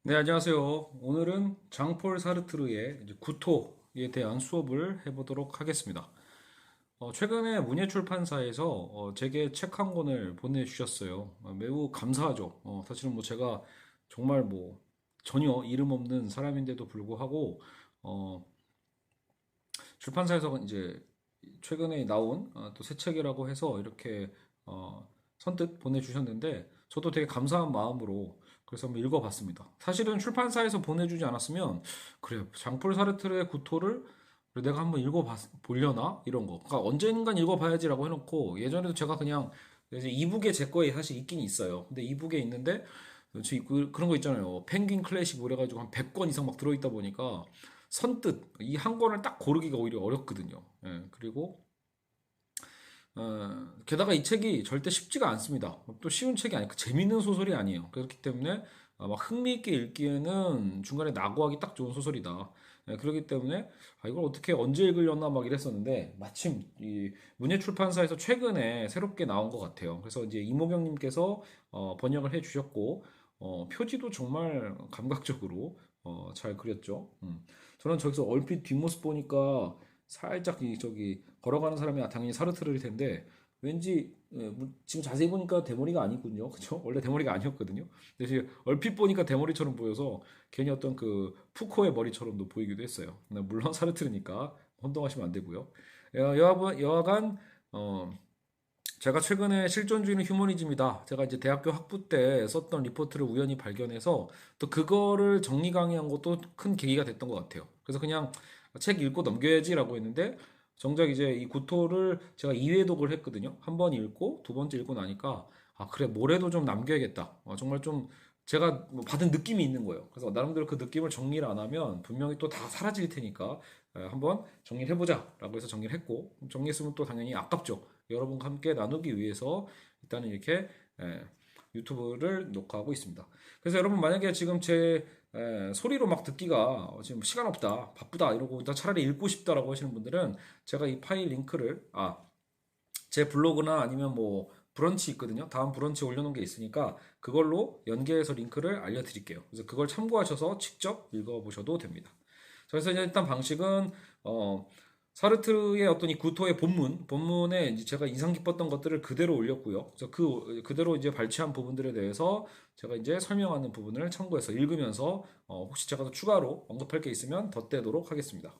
네, 안녕하세요. 오늘은 장폴 사르트르의 이제 구토에 대한 수업을 해보도록 하겠습니다. 최근에 문예출판사에서 제게 책 한 권을 보내주셨어요. 매우 감사하죠. 사실은 뭐 제가 정말 뭐 전혀 이름 없는 사람인데도 불구하고 어, 출판사에서 이제 최근에 나온 또 새 책이라고 해서 이렇게 선뜻 보내주셨는데 저도 되게 감사한 마음으로 그래서 한번 읽어봤습니다. 사실은 출판사에서 보내주지 않았으면 그래 장폴 사르트르의 구토를 내가 한번 읽어보려나 이런 거. 그러니까 언젠간 읽어봐야지라고 해놓고 예전에도 제가 그냥 이제 이북에 제 거에 사실 있긴 있어요. 근데 이북에 있는데 그런 거 있잖아요. 펭귄 클래식 뭐 이래가지고 한 100권 이상 막 들어있다 보니까 선뜻 이 한 권을 딱 고르기가 오히려 어렵거든요. 예, 그리고 게다가 이 책이 절대 쉽지가 않습니다. 또 쉬운 책이 아니고 재밌는 소설이 아니에요. 그렇기 때문에 막 흥미있게 읽기에는 중간에 낙오하기 딱 좋은 소설이다. 예, 그렇기 때문에 이걸 어떻게 언제 읽으려나 막 이랬었는데 마침 이 문예출판사에서 최근에 새롭게 나온 것 같아요. 그래서 이제 이모경님께서 번역을 해주셨고 표지도 정말 감각적으로 잘 그렸죠. 저는 저기서 얼핏 뒷모습 보니까 살짝 저기 걸어가는 사람이 당연히 사르트르일 텐데 왠지 지금 자세히 보니까 대머리가 아니군요. 그죠? 원래 대머리가 아니었거든요. 근데 지금 얼핏 보니까 대머리처럼 보여서 괜히 어떤 그 푸코의 머리처럼도 보이기도 했어요. 물론 사르트르니까 혼동하시면 안 되고요. 여하간 제가 최근에 실존주의는 휴머니즘이다. 제가 이제 대학교 학부 때 썼던 리포트를 우연히 발견해서 또 그거를 정리 강의한 것도 큰 계기가 됐던 것 같아요. 그래서 그냥 책 읽고 넘겨야지라고 했는데 정작 이제 이 구토를 제가 2회 독을 했거든요. 한 번 읽고 두 번째 읽고 나니까 그래 모래도 좀 남겨야겠다. 정말 좀 제가 뭐 받은 느낌이 있는 거예요. 그래서 나름대로 그 느낌을 정리를 안 하면 분명히 또 다 사라질 테니까 한번 정리를 해보자라고 해서 정리를 했고 정리했으면 또 당연히 아깝죠. 여러분과 함께 나누기 위해서 일단은 이렇게 유튜브를 녹화하고 있습니다. 그래서 여러분 만약에 지금 제 소리로 막 듣기가 지금 시간 없다, 바쁘다 이러고 나 차라리 읽고 싶다라고 하시는 분들은 제가 이 파일 링크를 제 블로그나 아니면 뭐 브런치 있거든요. 다음 브런치 올려놓은 게 있으니까 그걸로 연계해서 링크를 알려드릴게요. 그래서 그걸 참고하셔서 직접 읽어보셔도 됩니다. 그래서 이제 일단 방식은 사르트르의 어떤 이 구토의 본문에 이제 제가 인상 깊었던 것들을 그대로 올렸고요. 그래서 그대로 이제 발췌한 부분들에 대해서 제가 이제 설명하는 부분을 참고해서 읽으면서 혹시 제가 더 추가로 언급할 게 있으면 덧대도록 하겠습니다.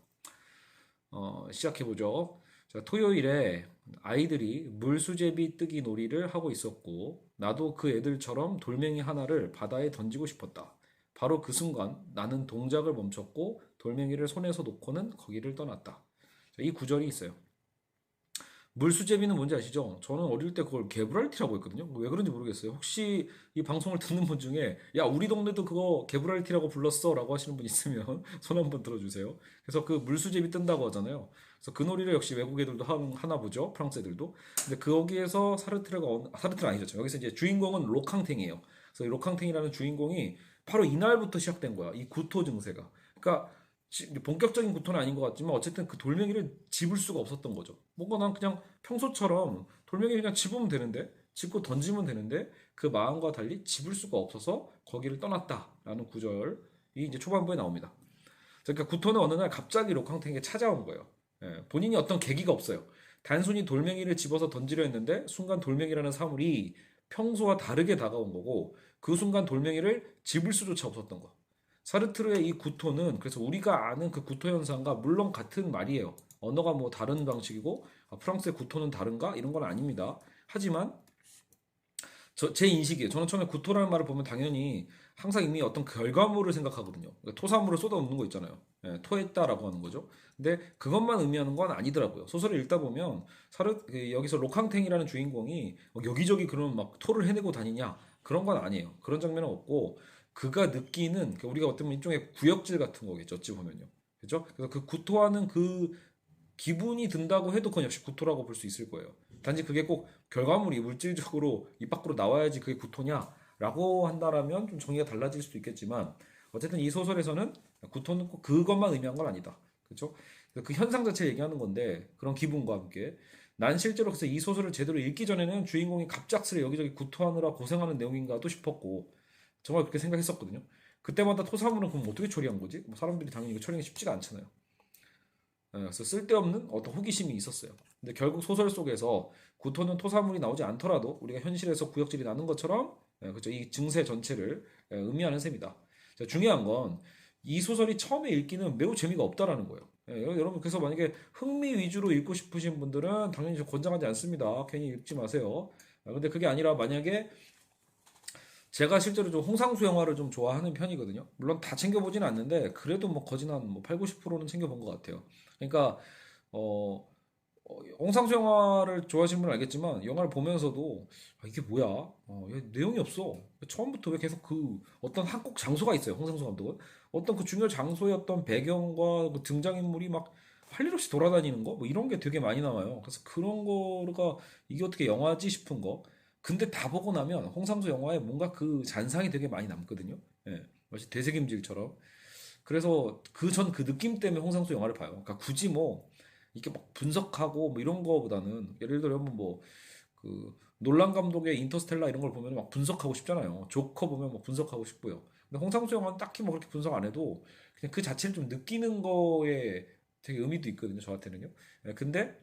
시작해보죠. 자, 토요일에 아이들이 물수제비 뜨기 놀이를 하고 있었고, 나도 그 애들처럼 돌멩이 하나를 바다에 던지고 싶었다. 바로 그 순간 나는 동작을 멈췄고 돌멩이를 손에서 놓고는 거기를 떠났다. 자, 이 구절이 있어요. 물수제비는 뭔지 아시죠? 저는 어릴 때 그걸 개브랄티라고 했거든요. 왜 그런지 모르겠어요. 혹시 이 방송을 듣는 분 중에 야 우리 동네도 그거 개브랄티라고 불렀어라고 하시는 분 있으면 손 한번 들어주세요. 그래서 그 물수제비 뜬다고 하잖아요. 그래서 그 놀이를 역시 외국 애들도 하나 보죠. 프랑스 애들도. 근데 거기에서 사르트르가 아니죠. 여기서 이제 주인공은 로캉탱이에요. 그래서 이 로캉탱이라는 주인공이 바로 이날부터 시작된 거야. 이 구토 증세가. 그러니까 본격적인 구토는 아닌 것 같지만 어쨌든 그 돌멩이를 집을 수가 없었던 거죠. 뭔가 난 그냥 평소처럼 돌멩이 그냥 집으면 되는데 집고 던지면 되는데 그 마음과 달리 집을 수가 없어서 거기를 떠났다라는 구절이 이제 초반부에 나옵니다. 그러니까 구토는 어느 날 갑자기 록항탱에게 찾아온 거예요. 본인이 어떤 계기가 없어요. 단순히 돌멩이를 집어서 던지려 했는데 순간 돌멩이라는 사물이 평소와 다르게 다가온 거고 그 순간 돌멩이를 집을 수조차 없었던 거. 사르트르의 이 구토는 그래서 우리가 아는 그 구토 현상과 물론 같은 말이에요. 언어가 뭐 다른 방식이고 프랑스의 구토는 다른가 이런 건 아닙니다. 하지만 제 인식이에요. 저는 처음에 구토라는 말을 보면 당연히 항상 이미 어떤 결과물을 생각하거든요. 그러니까 토사물을 쏟아놓는 거 있잖아요. 토했다라고 하는 거죠. 근데 그것만 의미하는 건 아니더라고요. 소설을 읽다 보면 여기서 록항탱이라는 주인공이 여기저기 그런 막 토를 해내고 다니냐 그런 건 아니에요. 그런 장면은 없고 그가 느끼는 그러니까 우리가 어떤 일종의 구역질 같은 거겠죠. 어찌 보면요. 그죠? 그래서 그 구토하는 그 기분이 든다고 해도 그건 역시 구토라고 볼 수 있을 거예요. 단지 그게 꼭 결과물이 물질적으로 입 밖으로 나와야지 그게 구토냐라고 한다라면 좀 정의가 달라질 수도 있겠지만 어쨌든 이 소설에서는 구토는 꼭 그것만 의미한 건 아니다. 그렇죠? 그 현상 자체를 얘기하는 건데 그런 기분과 함께 난 실제로 그래서 이 소설을 제대로 읽기 전에는 주인공이 갑작스레 여기저기 구토하느라 고생하는 내용인가도 싶었고 정말 그렇게 생각했었거든요. 그때마다 토사물은 그럼 어떻게 처리한 거지? 뭐 사람들이 당연히 이거 처리하기 쉽지가 않잖아요. 그래서 쓸데없는 어떤 호기심이 있었어요. 근데 결국 소설 속에서 구토는 토사물이 나오지 않더라도 우리가 현실에서 구역질이 나는 것처럼 그렇죠. 이 증세 전체를 의미하는 셈이다. 자, 중요한 건 이 소설이 처음에 읽기는 매우 재미가 없다라는 거예요. 여러분 그래서 만약에 흥미 위주로 읽고 싶으신 분들은 당연히 저 권장하지 않습니다. 괜히 읽지 마세요. 근데 그게 아니라 만약에 제가 실제로 좀 홍상수 영화를 좀 좋아하는 편이거든요. 물론 다 챙겨보지는 않는데 그래도 뭐 거진 한뭐 8, 90%는 챙겨본 것 같아요. 그러니까 어, 홍상수 영화를 좋아하시는 분은 알겠지만 영화를 보면서도 아, 이게 뭐야? 얘 내용이 없어. 처음부터 왜 계속 그 어떤 한 꼭 장소가 있어요. 홍상수 감독은 어떤 그 중요 장소의 어떤 배경과 그 등장인물이 막 할 일 없이 돌아다니는 거 뭐 이런 게 되게 많이 나와요. 그래서 그런 거가 이게 어떻게 영화지 싶은 거. 근데 다 보고 나면 홍상수 영화에 뭔가 그 잔상이 되게 많이 남거든요. 예. 마치 되새김질처럼. 그래서 그 느낌 때문에 홍상수 영화를 봐요. 그러니까 굳이 뭐 이렇게 막 분석하고 뭐 이런 거보다는 예를 들면 뭐 그 놀란 감독의 인터스텔라 이런 걸 보면 막 분석하고 싶잖아요. 조커 보면 막 분석하고 싶고요. 근데 홍상수 영화는 딱히 뭐 그렇게 분석 안 해도 그냥 그 자체를 좀 느끼는 거에 되게 의미도 있거든요. 저한테는요. 근데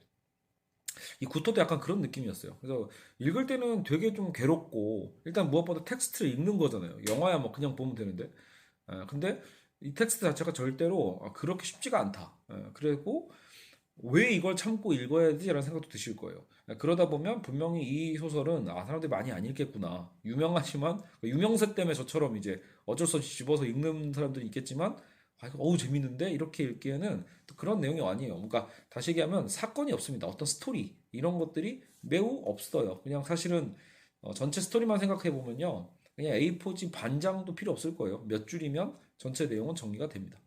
이 구토도 약간 그런 느낌이었어요. 그래서 읽을 때는 되게 좀 괴롭고 일단 무엇보다 텍스트를 읽는 거잖아요. 영화야 뭐 그냥 보면 되는데 근데 이 텍스트 자체가 절대로 그렇게 쉽지가 않다. 그리고 왜 이걸 참고 읽어야 되지라는 생각도 드실 거예요. 그러다 보면 분명히 이 소설은 사람들이 많이 안 읽겠구나. 유명하지만 그 유명세 때문에 저처럼 이제 어쩔 수 없이 집어서 읽는 사람들이 있겠지만 이거 어우 재밌는데 이렇게 읽기에는 또 그런 내용이 아니에요. 그러니까 다시 얘기하면 사건이 없습니다. 어떤 스토리 이런 것들이 매우 없어요. 그냥 사실은 전체 스토리만 생각해 보면요. 그냥 A4지 반장도 필요 없을 거예요. 몇 줄이면 전체 내용은 정리가 됩니다.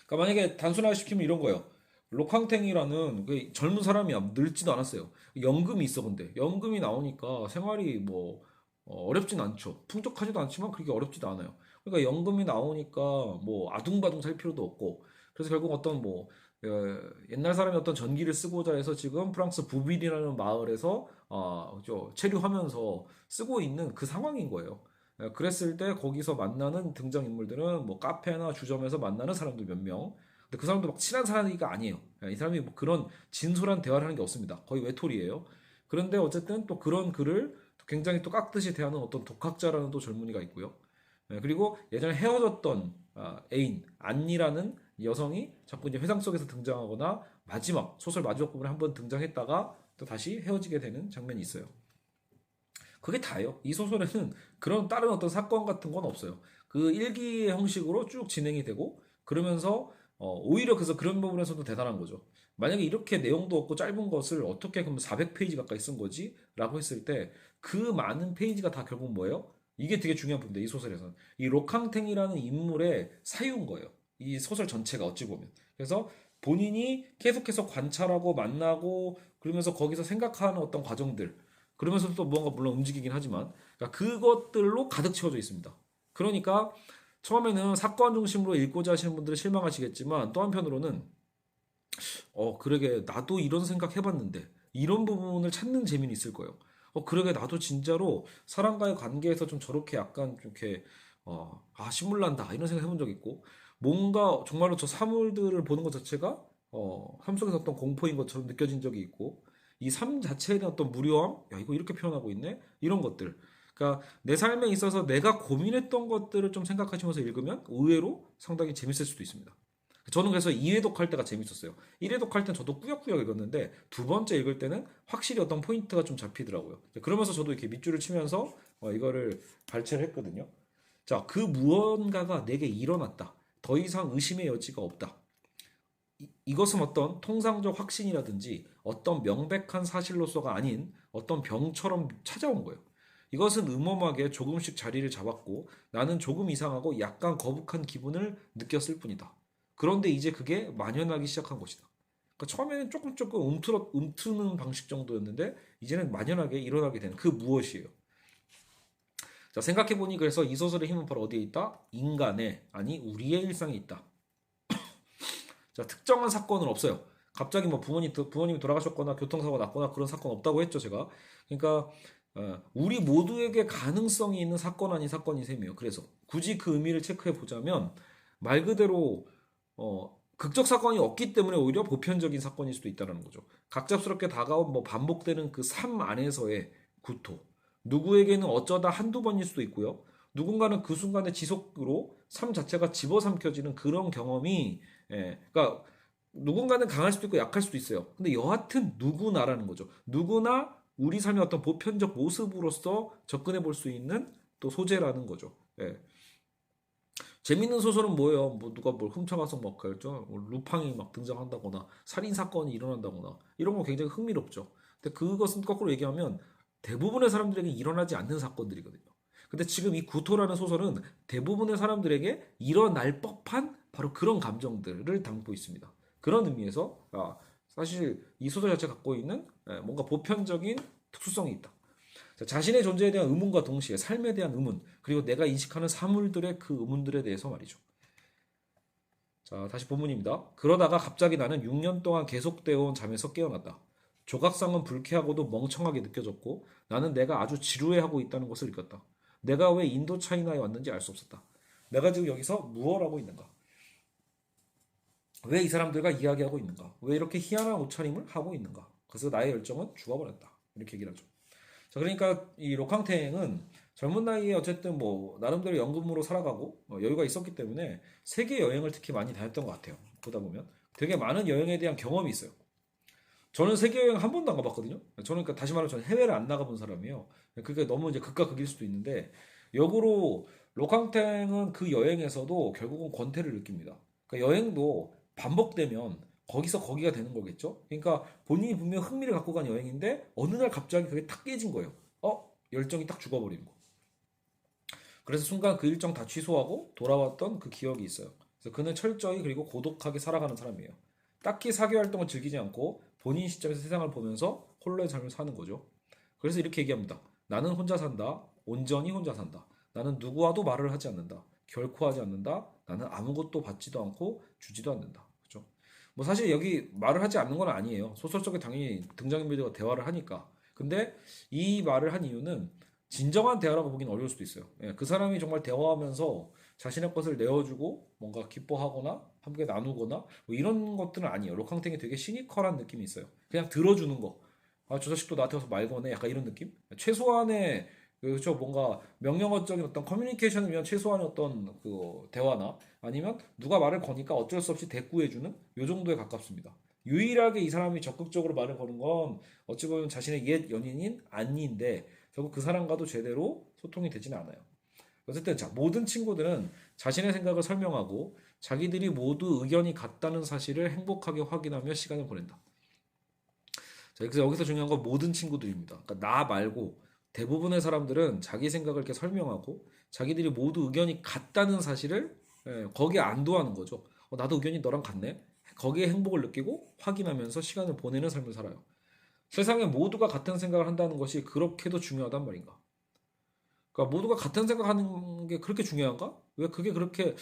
그러니까 만약에 단순화시키면 이런 거예요. 록항탱이라는 그 젊은 사람이야. 늙지도 않았어요. 연금이 있어 근데 연금이 나오니까 생활이 뭐 어렵진 않죠. 풍족하지도 않지만 그렇게 어렵지도 않아요. 그러니까 연금이 나오니까 뭐 아둥바둥 살 필요도 없고 그래서 결국 어떤 뭐 옛날 사람이 어떤 전기를 쓰고자 해서 지금 프랑스 부빌이라는 마을에서 체류하면서 쓰고 있는 그 상황인 거예요. 그랬을 때 거기서 만나는 등장인물들은 뭐 카페나 주점에서 만나는 사람들 몇 명. 근데 그 사람도 막 친한 사람이가 아니에요. 이 사람이 뭐 그런 진솔한 대화를 하는 게 없습니다. 거의 외톨이에요. 그런데 어쨌든 또 그런 글을 굉장히 또 깍듯이 대하는 어떤 독학자라는 또 젊은이가 있고요. 그리고 예전에 헤어졌던 애인 안니라는 여성이 자꾸 이제 회상 속에서 등장하거나 마지막 소설 마지막 부분에 한번 등장했다가 또 다시 헤어지게 되는 장면이 있어요. 그게 다예요. 이 소설에는 그런 다른 어떤 사건 같은 건 없어요. 그 일기의 형식으로 쭉 진행이 되고 그러면서 오히려 그래서 그런 부분에서도 대단한 거죠. 만약에 이렇게 내용도 없고 짧은 것을 어떻게 그럼 400페이지 가까이 쓴 거지? 라고 했을 때 그 많은 페이지가 다 결국 뭐예요? 이게 되게 중요한 부분인데 이 소설에서는 이 로캉탱이라는 인물의 사유인 거예요. 이 소설 전체가 어찌 보면. 그래서 본인이 계속해서 관찰하고 만나고 그러면서 거기서 생각하는 어떤 과정들 그러면서 또 뭔가 물론 움직이긴 하지만 그러니까 그것들로 가득 채워져 있습니다. 그러니까 처음에는 사건 중심으로 읽고자 하시는 분들은 실망하시겠지만 또 한편으로는 그러게 나도 이런 생각 해봤는데 이런 부분을 찾는 재미는 있을 거예요. 그러게 나도 진짜로 사람과의 관계에서 좀 저렇게 약간 좀 이렇게 신물난다 이런 생각 해본 적 있고 뭔가 정말로 저 사물들을 보는 것 자체가 삶 속에서 어떤 공포인 것처럼 느껴진 적이 있고 이 삶 자체에 대한 어떤 무료함, 야 이거 이렇게 표현하고 있네 이런 것들. 그러니까 내 삶에 있어서 내가 고민했던 것들을 좀 생각하시면서 읽으면 의외로 상당히 재밌을 수도 있습니다. 저는 그래서 2회독 할 때가 재밌었어요. 1회독 할 땐 저도 꾸역꾸역 읽었는데 두 번째 읽을 때는 확실히 어떤 포인트가 좀 잡히더라고요. 그러면서 저도 이렇게 밑줄을 치면서 이거를 발췌를 했거든요. 자, 그 무언가가 내게 일어났다. 더 이상 의심의 여지가 없다. 이것은 어떤 통상적 확신이라든지 어떤 명백한 사실로서가 아닌 어떤 병처럼 찾아온 거예요. 이것은 음험하게 조금씩 자리를 잡았고 나는 조금 이상하고 약간 거북한 기분을 느꼈을 뿐이다. 그런데 이제 그게 만연하기 시작한 것이다. 그러니까 처음에는 조금 움트는 방식 정도였는데 이제는 만연하게 일어나게 되는 그 무엇이에요. 자, 생각해보니 그래서 이 소설의 힘은 바로 어디에 있다? 인간의, 아니 우리의 일상에 있다. 자, 특정한 사건은 없어요. 갑자기 뭐 부모님이 돌아가셨거나 교통사고 났거나 그런 사건 없다고 했죠, 제가. 그러니까 우리 모두에게 가능성이 있는 사건 아닌 사건인 셈이에요. 그래서 굳이 그 의미를 체크해 보자면 말 그대로 극적 사건이 없기 때문에 오히려 보편적인 사건일 수도 있다는 거죠. 갑작스럽게 다가온 뭐 반복되는 그 삶 안에서의 구토. 누구에게는 어쩌다 한두 번일 수도 있고요. 누군가는 그 순간의 지속으로 삶 자체가 집어삼켜지는 그런 경험이 그러니까 누군가는 강할 수도 있고 약할 수도 있어요. 근데 여하튼 누구나라는 거죠. 누구나 우리 삶의 어떤 보편적 모습으로서 접근해 볼 수 있는 또 소재라는 거죠. 예. 재밌는 소설은 뭐예요? 뭐 누가 뭘 훔쳐가서 막 그랬죠? 뭐 루팡이 막 등장한다거나 살인 사건이 일어난다거나 이런 거 굉장히 흥미롭죠. 근데 그것은 거꾸로 얘기하면 대부분의 사람들에게 일어나지 않는 사건들이거든요. 근데 지금 이 구토라는 소설은 대부분의 사람들에게 일어날 법한 바로 그런 감정들을 담고 있습니다. 그런 의미에서 사실 이 소설 자체가 갖고 있는 뭔가 보편적인 특수성이 있다. 자신의 존재에 대한 의문과 동시에 삶에 대한 의문, 그리고 내가 인식하는 사물들의 그 의문들에 대해서 말이죠. 자, 다시 본문입니다. 그러다가 갑자기 나는 6년 동안 계속되어 온 잠에서 깨어났다. 조각상은 불쾌하고도 멍청하게 느껴졌고 나는 내가 아주 지루해하고 있다는 것을 느꼈다. 내가 왜 인도 차이나에 왔는지 알 수 없었다. 내가 지금 여기서 무엇 하고 있는가? 왜 이 사람들과 이야기하고 있는가? 왜 이렇게 희한한 옷차림을 하고 있는가? 그래서 나의 열정은 죽어버렸다. 이렇게 얘기를 하죠. 자, 그러니까 이 로캉탱은 젊은 나이에 어쨌든 뭐 나름대로 연금으로 살아가고 여유가 있었기 때문에 세계 여행을 특히 많이 다녔던 것 같아요. 보다 보면 되게 많은 여행에 대한 경험이 있어요. 저는 세계 여행 한 번도 안 가봤거든요. 저는 그러니까 다시 말하면 저는 해외를 안 나가본 사람이에요. 그게 너무 이제 극과 극일 수도 있는데 역으로 로캉탱은 그 여행에서도 결국은 권태를 느낍니다. 그러니까 여행도 반복되면 거기서 거기가 되는 거겠죠. 그러니까 본인이 분명 흥미를 갖고 간 여행인데 어느 날 갑자기 그게 탁 깨진 거예요. 열정이 딱 죽어버리는 거. 그래서 순간 그 일정 다 취소하고 돌아왔던 그 기억이 있어요. 그래서 그는 철저히 그리고 고독하게 살아가는 사람이에요. 딱히 사교 활동을 즐기지 않고 본인 시점에서 세상을 보면서 홀로의 삶을 사는 거죠. 그래서 이렇게 얘기합니다. 나는 혼자 산다. 온전히 혼자 산다. 나는 누구와도 말을 하지 않는다. 결코 하지 않는다. 나는 아무것도 받지도 않고 주지도 않는다. 그렇죠? 뭐 사실 여기 말을 하지 않는 건 아니에요. 소설 속에 당연히 등장인물들과 대화를 하니까. 근데 이 말을 한 이유는 진정한 대화라고 보기는 어려울 수도 있어요. 그 사람이 정말 대화하면서 자신의 것을 내어주고 뭔가 기뻐하거나 함께 나누거나 뭐 이런 것들은 아니에요. 로캉탱이 되게 시니컬한 느낌이 있어요. 그냥 들어주는 거. 저 자식도 나한테 와서 말 거네. 약간 이런 느낌? 최소한의 그렇죠. 뭔가 명령어적인 어떤 커뮤니케이션을 위한 최소한의 어떤 그 대화나 아니면 누가 말을 거니까 어쩔 수 없이 대꾸해주는 요 정도에 가깝습니다. 유일하게 이 사람이 적극적으로 말을 거는 건 어찌 보면 자신의 옛 연인인 안니인데 결국 그 사람과도 제대로 소통이 되지는 않아요. 어쨌든 자, 모든 친구들은 자신의 생각을 설명하고 자기들이 모두 의견이 같다는 사실을 행복하게 확인하며 시간을 보낸다. 자, 그래서 여기서 중요한 건 모든 친구들입니다. 그러니까 나 말고 대부분의 사람들은 자기 생각을 이렇게 설명하고 자기들이 모두 의견이 같다는 사실을 거기에 안도하는 거죠. 나도 의견이 너랑 같네. 거기에 행복을 느끼고 확인하면서 시간을 보내는 삶을 살아요. 세상에 모두가 같은 생각을 한다는 것이 그렇게도 중요하단 말인가? 그러니까 모두가 같은 생각하는 게 그렇게 중요한가? 왜 그게 그렇게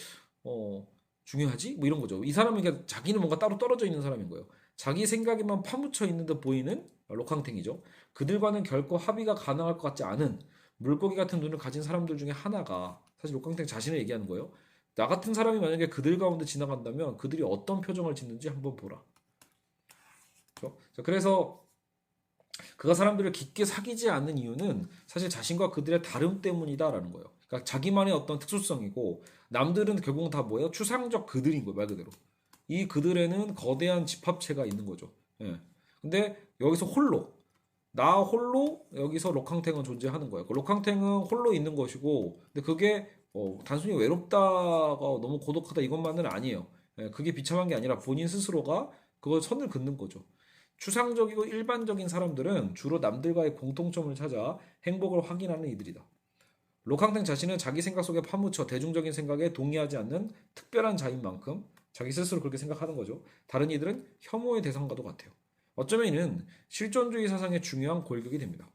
중요하지? 뭐 이런 거죠. 이 사람은 그냥 자기는 뭔가 따로 떨어져 있는 사람인 거예요. 자기 생각에만 파묻혀 있는 듯 보이는 로캉탱이죠. 그들과는 결코 합의가 가능할 것 같지 않은 물고기 같은 눈을 가진 사람들 중에 하나가 사실 로캉탱 자신을 얘기하는 거예요. 나 같은 사람이 만약에 그들 가운데 지나간다면 그들이 어떤 표정을 짓는지 한번 보라. 그렇죠? 그래서 그가 사람들을 깊게 사귀지 않는 이유는 사실 자신과 그들의 다름 때문이다라는 거예요. 그러니까 자기만의 어떤 특수성이고 남들은 결국은 다 뭐예요? 추상적 그들인 거예요, 말 그대로. 이 그들에는 거대한 집합체가 있는 거죠. 예. 근데 여기서 홀로 나 홀로 여기서 로캉탱은 존재하는 거예요. 그 로캉탱은 홀로 있는 것이고, 근데 그게 단순히 외롭다가 너무 고독하다 이것만은 아니에요. 예, 그게 비참한 게 아니라 본인 스스로가 그걸 선을 긋는 거죠. 추상적이고 일반적인 사람들은 주로 남들과의 공통점을 찾아 행복을 확인하는 이들이다. 로캉탱 자신은 자기 생각 속에 파묻혀 대중적인 생각에 동의하지 않는 특별한 자인 만큼 자기 스스로 그렇게 생각하는 거죠. 다른 이들은 혐오의 대상과도 같아요. 어쩌면 이는 실존주의 사상의 중요한 골격이 됩니다.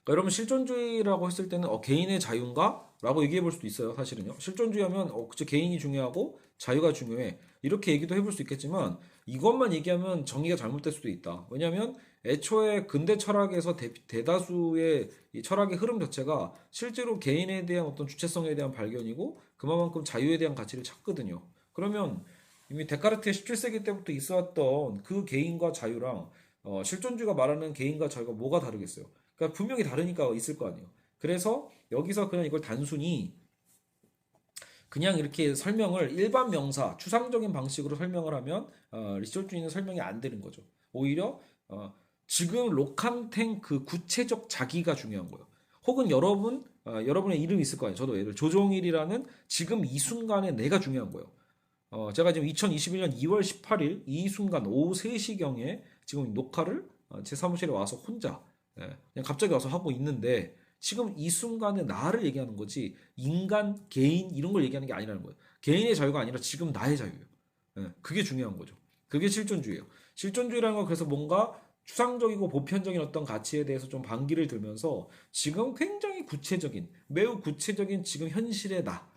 그러니까 여러분 실존주의라고 했을 때는 개인의 자유인가? 라고 얘기해 볼 수도 있어요. 사실은요. 실존주의 하면 그치 개인이 중요하고 자유가 중요해. 이렇게 얘기도 해볼 수 있겠지만 이것만 얘기하면 정의가 잘못될 수도 있다. 왜냐하면 애초에 근대 철학에서 대다수의 이 철학의 흐름 자체가 실제로 개인에 대한 어떤 주체성에 대한 발견이고 그만큼 자유에 대한 가치를 찾거든요. 그러면 이미 데카르트의 17세기 때부터 있어왔던 그 개인과 자유랑 실존주의가 말하는 개인과 자유가 뭐가 다르겠어요? 그러니까 분명히 다르니까 있을 거 아니에요. 그래서 여기서 그냥 이걸 단순히 그냥 이렇게 설명을 일반 명사, 추상적인 방식으로 설명을 하면 리설주의는 설명이 안 되는 거죠. 오히려 지금 로캉탱 그 구체적 자기가 중요한 거예요. 혹은 여러분의 이름이 있을 거 아니에요. 저도 예를 들어 조종일이라는 지금 이 순간에 내가 중요한 거예요. 제가 지금 2021년 2월 18일 이 순간 오후 3시경에 지금 녹화를 제 사무실에 와서 혼자 그냥 갑자기 와서 하고 있는데 지금 이 순간에 나를 얘기하는 거지 인간, 개인 이런 걸 얘기하는 게 아니라는 거예요. 개인의 자유가 아니라 지금 나의 자유예요. 그게 중요한 거죠. 그게 실존주의예요. 실존주의라는 건 그래서 뭔가 추상적이고 보편적인 어떤 가치에 대해서 좀 반기를 들면서 지금 굉장히 구체적인, 매우 구체적인 지금 현실의 나,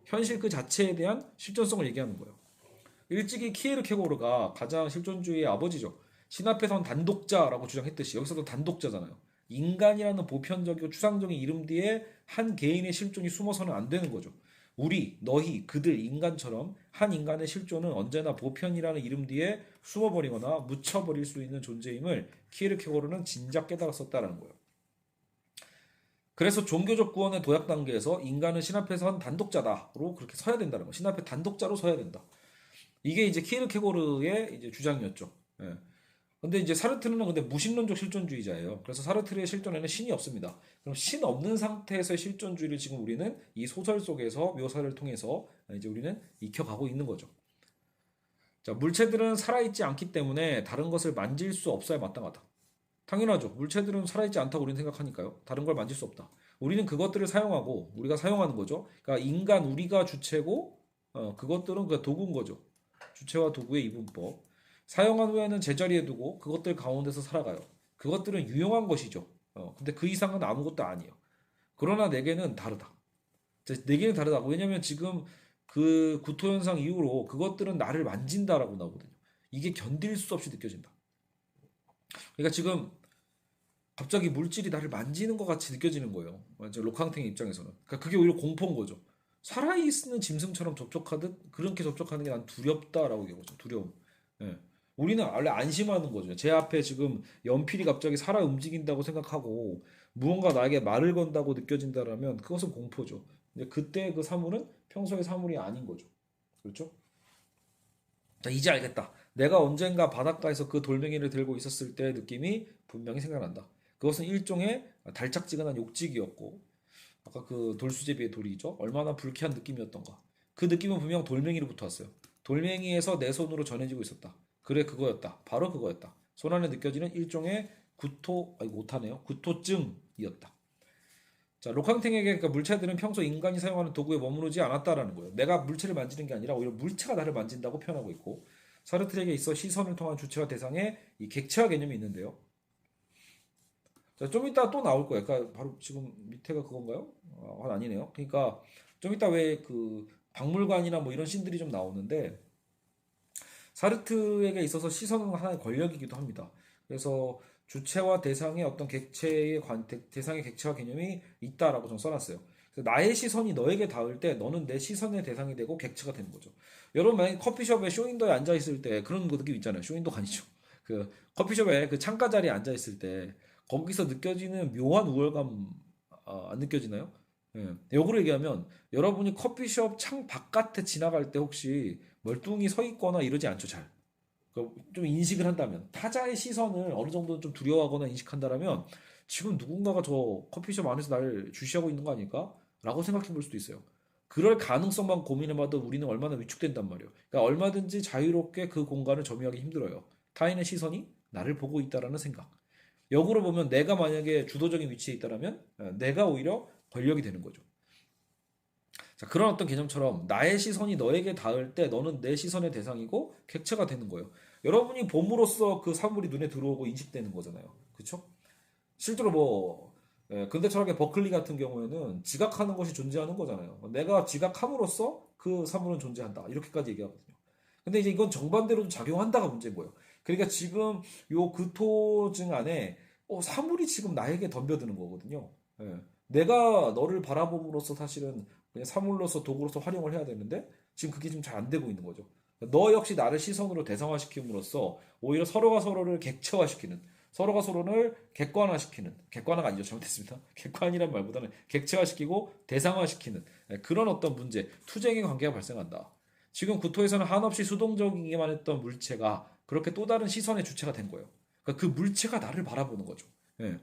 현실 그 자체에 대한 실존성을 얘기하는 거예요. 일찍이 키에르케고르가 가장 실존주의의 아버지죠. 신 앞에선 단독자라고 주장했듯이 여기서도 단독자잖아요. 인간이라는 보편적이고 추상적인 이름 뒤에 한 개인의 실존이 숨어서는 안 되는 거죠. 우리, 너희, 그들, 인간처럼 한 인간의 실존은 언제나 보편이라는 이름 뒤에 숨어버리거나 묻혀버릴 수 있는 존재임을 키에르케고르는 진작 깨달았었다라는 거예요. 그래서 종교적 구원의 도약 단계에서 인간은 신 앞에서 한 단독자다로 그렇게 서야 된다는 거. 신 앞에 단독자로 서야 된다. 이게 이제 키르케고르의 이제 주장이었죠. 예. 근데 이제 사르트르는 근데 무신론적 실존주의자예요. 그래서 사르트르의 실존에는 신이 없습니다. 그럼 신 없는 상태에서의 실존주의를 지금 우리는 이 소설 속에서 묘사를 통해서 이제 우리는 익혀가고 있는 거죠. 자, 물체들은 살아있지 않기 때문에 다른 것을 만질 수 없어야 마땅하다. 당연하죠. 물체들은 살아있지 않다고 우리는 생각하니까요. 다른 걸 만질 수 없다. 우리는 그것들을 사용하고 우리가 사용하는 거죠. 그러니까 인간 우리가 주체고 그것들은 그 도구인 거죠. 주체와 도구의 이분법. 사용한 후에는 제자리에 두고 그것들 가운데서 살아가요. 그것들은 유용한 것이죠. 근데 그 이상은 아무것도 아니에요. 그러나 내게는 다르다. 내게는 다르다고. 왜냐면 지금 그 구토 현상 이후로 그것들은 나를 만진다라고 나오거든요. 이게 견딜 수 없이 느껴진다. 그러니까 지금 갑자기 물질이 나를 만지는 것 같이 느껴지는 거예요. 완전 로캉탱의 입장에서는. 그러니까 그게 오히려 공포인 거죠. 살아있는 짐승처럼 접촉하듯 그렇게 접촉하는 게 난 두렵다라고 얘기하죠. 두려움. 예. 우리는 원래 안심하는 거죠. 제 앞에 지금 연필이 갑자기 살아 움직인다고 생각하고 무언가 나에게 말을 건다고 느껴진다라면 그것은 공포죠. 근데 그때 그 사물은 평소의 사물이 아닌 거죠. 그렇죠? 자, 이제 알겠다. 내가 언젠가 바닷가에서 그 돌멩이를 들고 있었을 때의 느낌이 분명히 생각난다. 그것은 일종의 달짝지근한 욕직이었고, 아까 그 돌수제비의 돌이죠. 얼마나 불쾌한 느낌이었던가. 그 느낌은 분명 돌멩이로부터 왔어요. 돌멩이에서 내 손으로 전해지고 있었다. 그래, 그거였다. 바로 그거였다. 손 안에 느껴지는 일종의 구토, 아니 못하네요. 구토증이었다. 자, 로캉탱에게 그 물체들은 평소 인간이 사용하는 도구에 머무르지 않았다라는 거예요. 내가 물체를 만지는 게 아니라 오히려 물체가 나를 만진다고 표현하고 있고, 사르트르에게 있어 시선을 통한 주체와 대상의 이 객체화 개념이 있는데요. 자, 좀 이따 또 나올 거예요. 그러니까 바로 지금 밑에가 그건가요? 아니네요. 그러니까 좀 이따 왜 그 박물관이나 뭐 이런 씬들이 좀 나오는데 사르트르에게 있어서 시선은 하나의 권력이기도 합니다. 그래서 주체와 대상의 어떤 대상의 객체화 개념이 있다라고 좀 써놨어요. 그래서 나의 시선이 너에게 닿을 때 너는 내 시선의 대상이 되고 객체가 되는 거죠. 여러분 만약에 커피숍에 쇼윈도에 앉아 있을 때 그런 거 느낌 있잖아요. 쇼윈도가 아니죠. 그 커피숍에 그 창가 자리에 앉아 있을 때 거기서 느껴지는 묘한 우월감 안 느껴지나요? 예. 역으로 얘기하면 여러분이 커피숍 창 바깥에 지나갈 때 혹시 멀뚱히 서 있거나 이러지 않죠, 잘. 좀 인식을 한다면 타자의 시선을 어느 정도 좀 두려워하거나 인식한다라면 지금 누군가가 저 커피숍 안에서 나를 주시하고 있는 거 아닐까? 라고 생각해 볼 수도 있어요. 그럴 가능성만 고민해봐도 우리는 얼마나 위축된단 말이에요. 그러니까 얼마든지 자유롭게 그 공간을 점유하기 힘들어요. 타인의 시선이 나를 보고 있다라는 생각. 역으로 보면 내가 만약에 주도적인 위치에 있다라면 내가 오히려 권력이 되는 거죠. 자, 그런 어떤 개념처럼 나의 시선이 너에게 닿을 때 너는 내 시선의 대상이고 객체가 되는 거예요. 여러분이 봄으로써 그 사물이 눈에 들어오고 인식되는 거잖아요. 그렇죠? 실제로 뭐 근대 철학의 버클리 같은 경우에는 지각하는 것이 존재하는 거잖아요. 내가 지각함으로써 그 사물은 존재한다. 이렇게까지 얘기하거든요. 근데 이제 이건 정반대로도 작용한다가 문제인 거예요. 그러니까 지금 요 구토증 안에 사물이 지금 나에게 덤벼드는 거거든요. 예. 내가 너를 바라봄으로써 사실은 그냥 사물로서 도구로서 활용을 해야 되는데 지금 그게 지금 잘 안 되고 있는 거죠. 너 역시 나를 시선으로 대상화시킴으로써 오히려 서로가 서로를 객체화시키는, 서로가 서로를 객관화시키는, 객관화가 아니죠. 잘못했습니다. 객관이란 말보다는 객체화시키고 대상화시키는 그런 어떤 문제, 투쟁의 관계가 발생한다. 지금 구토에서는 한없이 수동적이기만 했던 물체가 그렇게 또 다른 시선의 주체가 된 거예요. 그러니까 그 물체가 나를 바라보는 거죠. 예.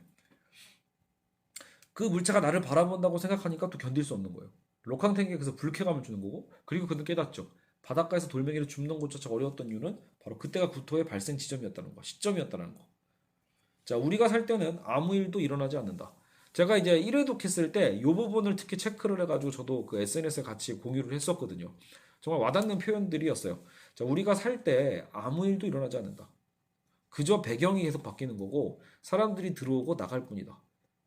그 물체가 나를 바라본다고 생각하니까 또 견딜 수 없는 거예요. 록항탱이가 그래서 불쾌감을 주는 거고, 그리고 그는 깨닫죠. 바닷가에서 돌멩이를 줍는 것조차 어려웠던 이유는 바로 그때가 구토의 발생 지점이었다는 거, 시점이었다는 거. 자, 우리가 살 때는 아무 일도 일어나지 않는다. 제가 이제 1회독 했을 때 이 부분을 특히 체크를 해가지고 저도 그 SNS에 같이 공유를 했었거든요. 정말 와닿는 표현들이었어요. 자, 우리가 살 때 아무 일도 일어나지 않는다. 그저 배경이 계속 바뀌는 거고 사람들이 들어오고 나갈 뿐이다.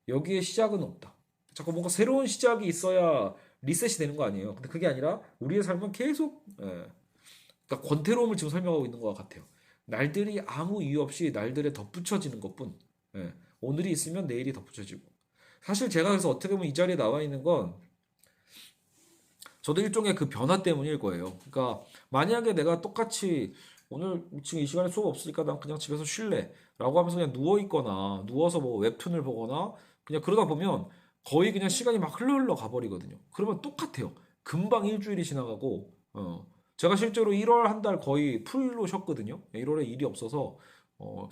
여기에 시작은 없다. 자꾸 뭔가 새로운 시작이 있어야 리셋이 되는 거 아니에요. 근데 그게 아니라 우리의 삶은 계속 그러니까 권태로움을 지금 설명하고 있는 것 같아요. 날들이 아무 이유 없이 날들에 덧붙여지는 것뿐. 예. 오늘이 있으면 내일이 덧붙여지고. 사실 제가 그래서 어떻게 보면 이 자리에 나와 있는 건 저도 일종의 그 변화 때문일 거예요. 그러니까 만약에 내가 똑같이 오늘 지금 이 시간에 수업 없으니까 난 그냥 집에서 쉴래 라고 하면서 그냥 누워 있거나 누워서 뭐 웹툰을 보거나 그냥 그러다 보면 거의 그냥 시간이 막 흘러 가버리거든요. 그러면 똑같아요. 금방 일주일이 지나가고 제가 실제로 1월 한 달 거의 풀로 쉬었거든요. 1월에 일이 없어서 어,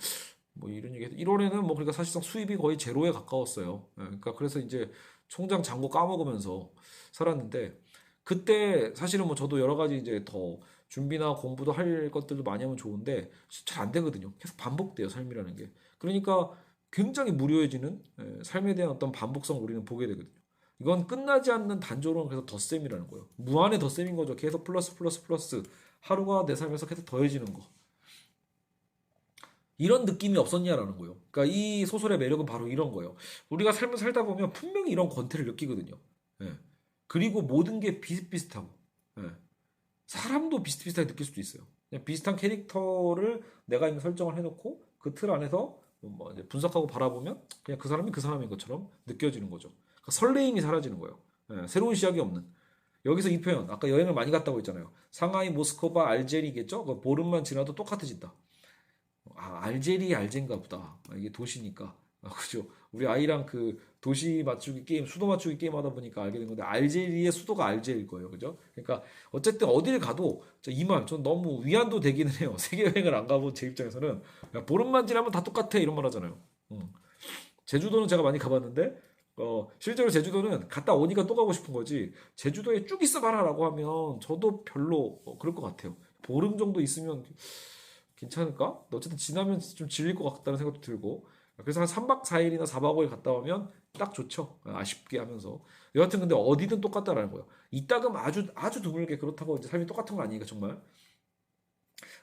뭐 이런 얘기 1월에는 뭐 그러니까 사실상 수입이 거의 제로에 가까웠어요. 그러니까 그래서 이제 총장 잔고 까먹으면서 살았는데 그때 사실은 뭐 저도 여러 가지 이제 더 준비나 공부도 할 것들도 많이 하면 좋은데 잘 안 되거든요. 계속 반복돼요, 삶이라는 게. 그러니까 굉장히 무료해지는 삶에 대한 어떤 반복성 우리는 보게 되거든요. 이건 끝나지 않는 단조로운 그래서 덧셈이라는 거예요. 무한의 덧셈인 거죠. 계속 플러스 플러스 플러스 하루가 내 삶에서 계속 더해지는 거. 이런 느낌이 없었냐라는 거예요. 그러니까 이 소설의 매력은 바로 이런 거예요. 우리가 삶을 살다 보면 분명히 이런 권태를 느끼거든요. 예. 그리고 모든 게 비슷비슷하고 예. 사람도 비슷비슷하게 느낄 수도 있어요. 그냥 비슷한 캐릭터를 내가 이미 설정을 해놓고 그 틀 안에서 뭐 이제 분석하고 바라보면 그냥 그 사람이 그 사람인 것처럼 느껴지는 거죠. 그러니까 설레임이 사라지는 거예요. 예. 새로운 시작이 없는. 여기서 이 표현, 아까 여행을 많이 갔다고 했잖아요. 상하이, 모스크바, 알제리겠죠? 그 보름만 지나도 똑같아진다. 알제리 알젠가 보다. 이게 도시니까. 그죠? 우리 아이랑 그 도시 맞추기 게임, 수도 맞추기 게임 하다 보니까 알게 된 건데, 알제리의 수도가 알제일 거예요. 그죠? 그러니까, 어쨌든 어딜 가도, 이 말, 전 너무 위안도 되기는 해요. 세계 여행을 안 가본 제 입장에서는, 야, 보름만 지나면 다 똑같아. 이런 말 하잖아요. 제주도는 제가 많이 가봤는데, 실제로 제주도는 갔다 오니까 또 가고 싶은 거지, 제주도에 쭉 있어 봐라라고 하면, 저도 별로, 그럴 것 같아요. 보름 정도 있으면, 괜찮을까? 어쨌든 지나면 좀 질릴 것 같다는 생각도 들고 그래서 한 3박 4일이나 4박 5일 갔다 오면 딱 좋죠. 아쉽게 하면서 여하튼 근데 어디든 똑같다라는 거예요. 이따금 아주 아주 드물게 그렇다고 이제 삶이 똑같은 건 아니니까 정말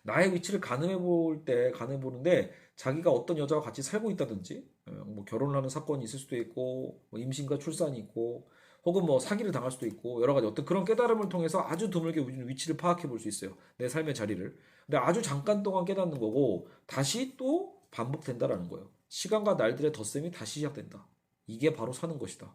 나의 위치를 가늠해 보는데 자기가 어떤 여자와 같이 살고 있다든지 뭐 결혼을 하는 사건이 있을 수도 있고 뭐 임신과 출산이 있고 혹은 뭐 사기를 당할 수도 있고 여러 가지 어떤 그런 깨달음을 통해서 아주 드물게 우리는 위치를 파악해 볼 수 있어요. 내 삶의 자리를. 근데 아주 잠깐 동안 깨닫는 거고 다시 또 반복된다라는 거예요. 시간과 날들의 덧셈이 다시 시작된다. 이게 바로 사는 것이다.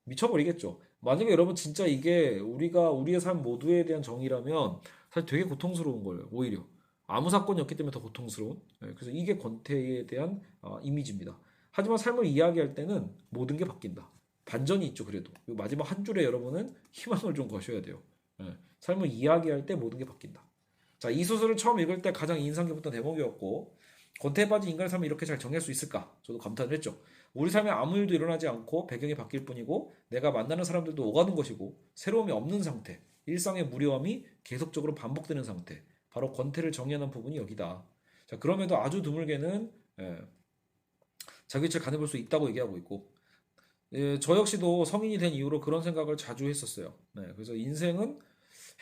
미쳐버리겠죠. 만약에 여러분 진짜 이게 우리가 우리의 삶 모두에 대한 정의라면 사실 되게 고통스러운 거예요. 오히려 아무 사건이 없기 때문에 더 고통스러운. 그래서 이게 권태에 대한 이미지입니다. 하지만 삶을 이야기할 때는 모든 게 바뀐다. 반전이 있죠. 그래도 마지막 한 줄에 여러분은 희망을 좀 거셔야 돼요. 삶을 이야기할 때 모든 게 바뀐다. 자, 이 소설을 처음 읽을 때 가장 인상 깊었던 대목이었고 권태에 빠진 인간의 삶을 이렇게 잘 정리할 수 있을까? 저도 감탄을 했죠. 우리 삶에 아무 일도 일어나지 않고 배경이 바뀔 뿐이고 내가 만나는 사람들도 오가는 것이고 새로움이 없는 상태, 일상의 무료함이 계속적으로 반복되는 상태. 바로 권태를 정의하는 부분이 여기다. 자, 그럼에도 아주 드물게는 자기 위치를 가늠볼 수 있다고 얘기하고 있고 저 역시도 성인이 된 이후로 그런 생각을 자주 했었어요. 네, 그래서 인생은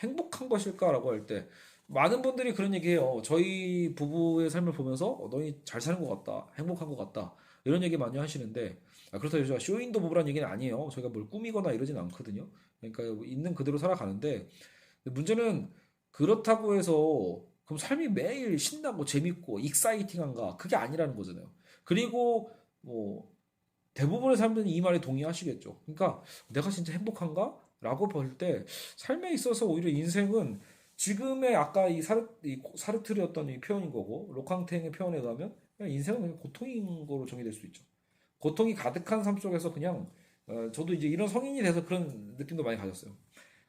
행복한 것일까라고 할 때 많은 분들이 그런 얘기해요. 저희 부부의 삶을 보면서 너희 잘 사는 것 같다, 행복한 것 같다 이런 얘기 많이 하시는데 그렇다고 제가 쇼윈도 부부란 얘기는 아니에요. 저희가 뭘 꾸미거나 이러진 않거든요. 그러니까 있는 그대로 살아가는데 문제는 그렇다고 해서 그럼 삶이 매일 신나고 재밌고 익사이팅한가? 그게 아니라는 거잖아요. 그리고 뭐 대부분의 사람들은 이 말에 동의하시겠죠. 그러니까 내가 진짜 행복한가? 라고 볼 때 삶에 있어서 오히려 인생은 지금의 아까 이 사르트르였던 이 표현인 거고 로캉탱의 표현에 의하면 그냥 인생은 그냥 고통인 거로 정의될 수 있죠. 고통이 가득한 삶 속에서 그냥 저도 이제 이런 성인이 돼서 그런 느낌도 많이 가졌어요.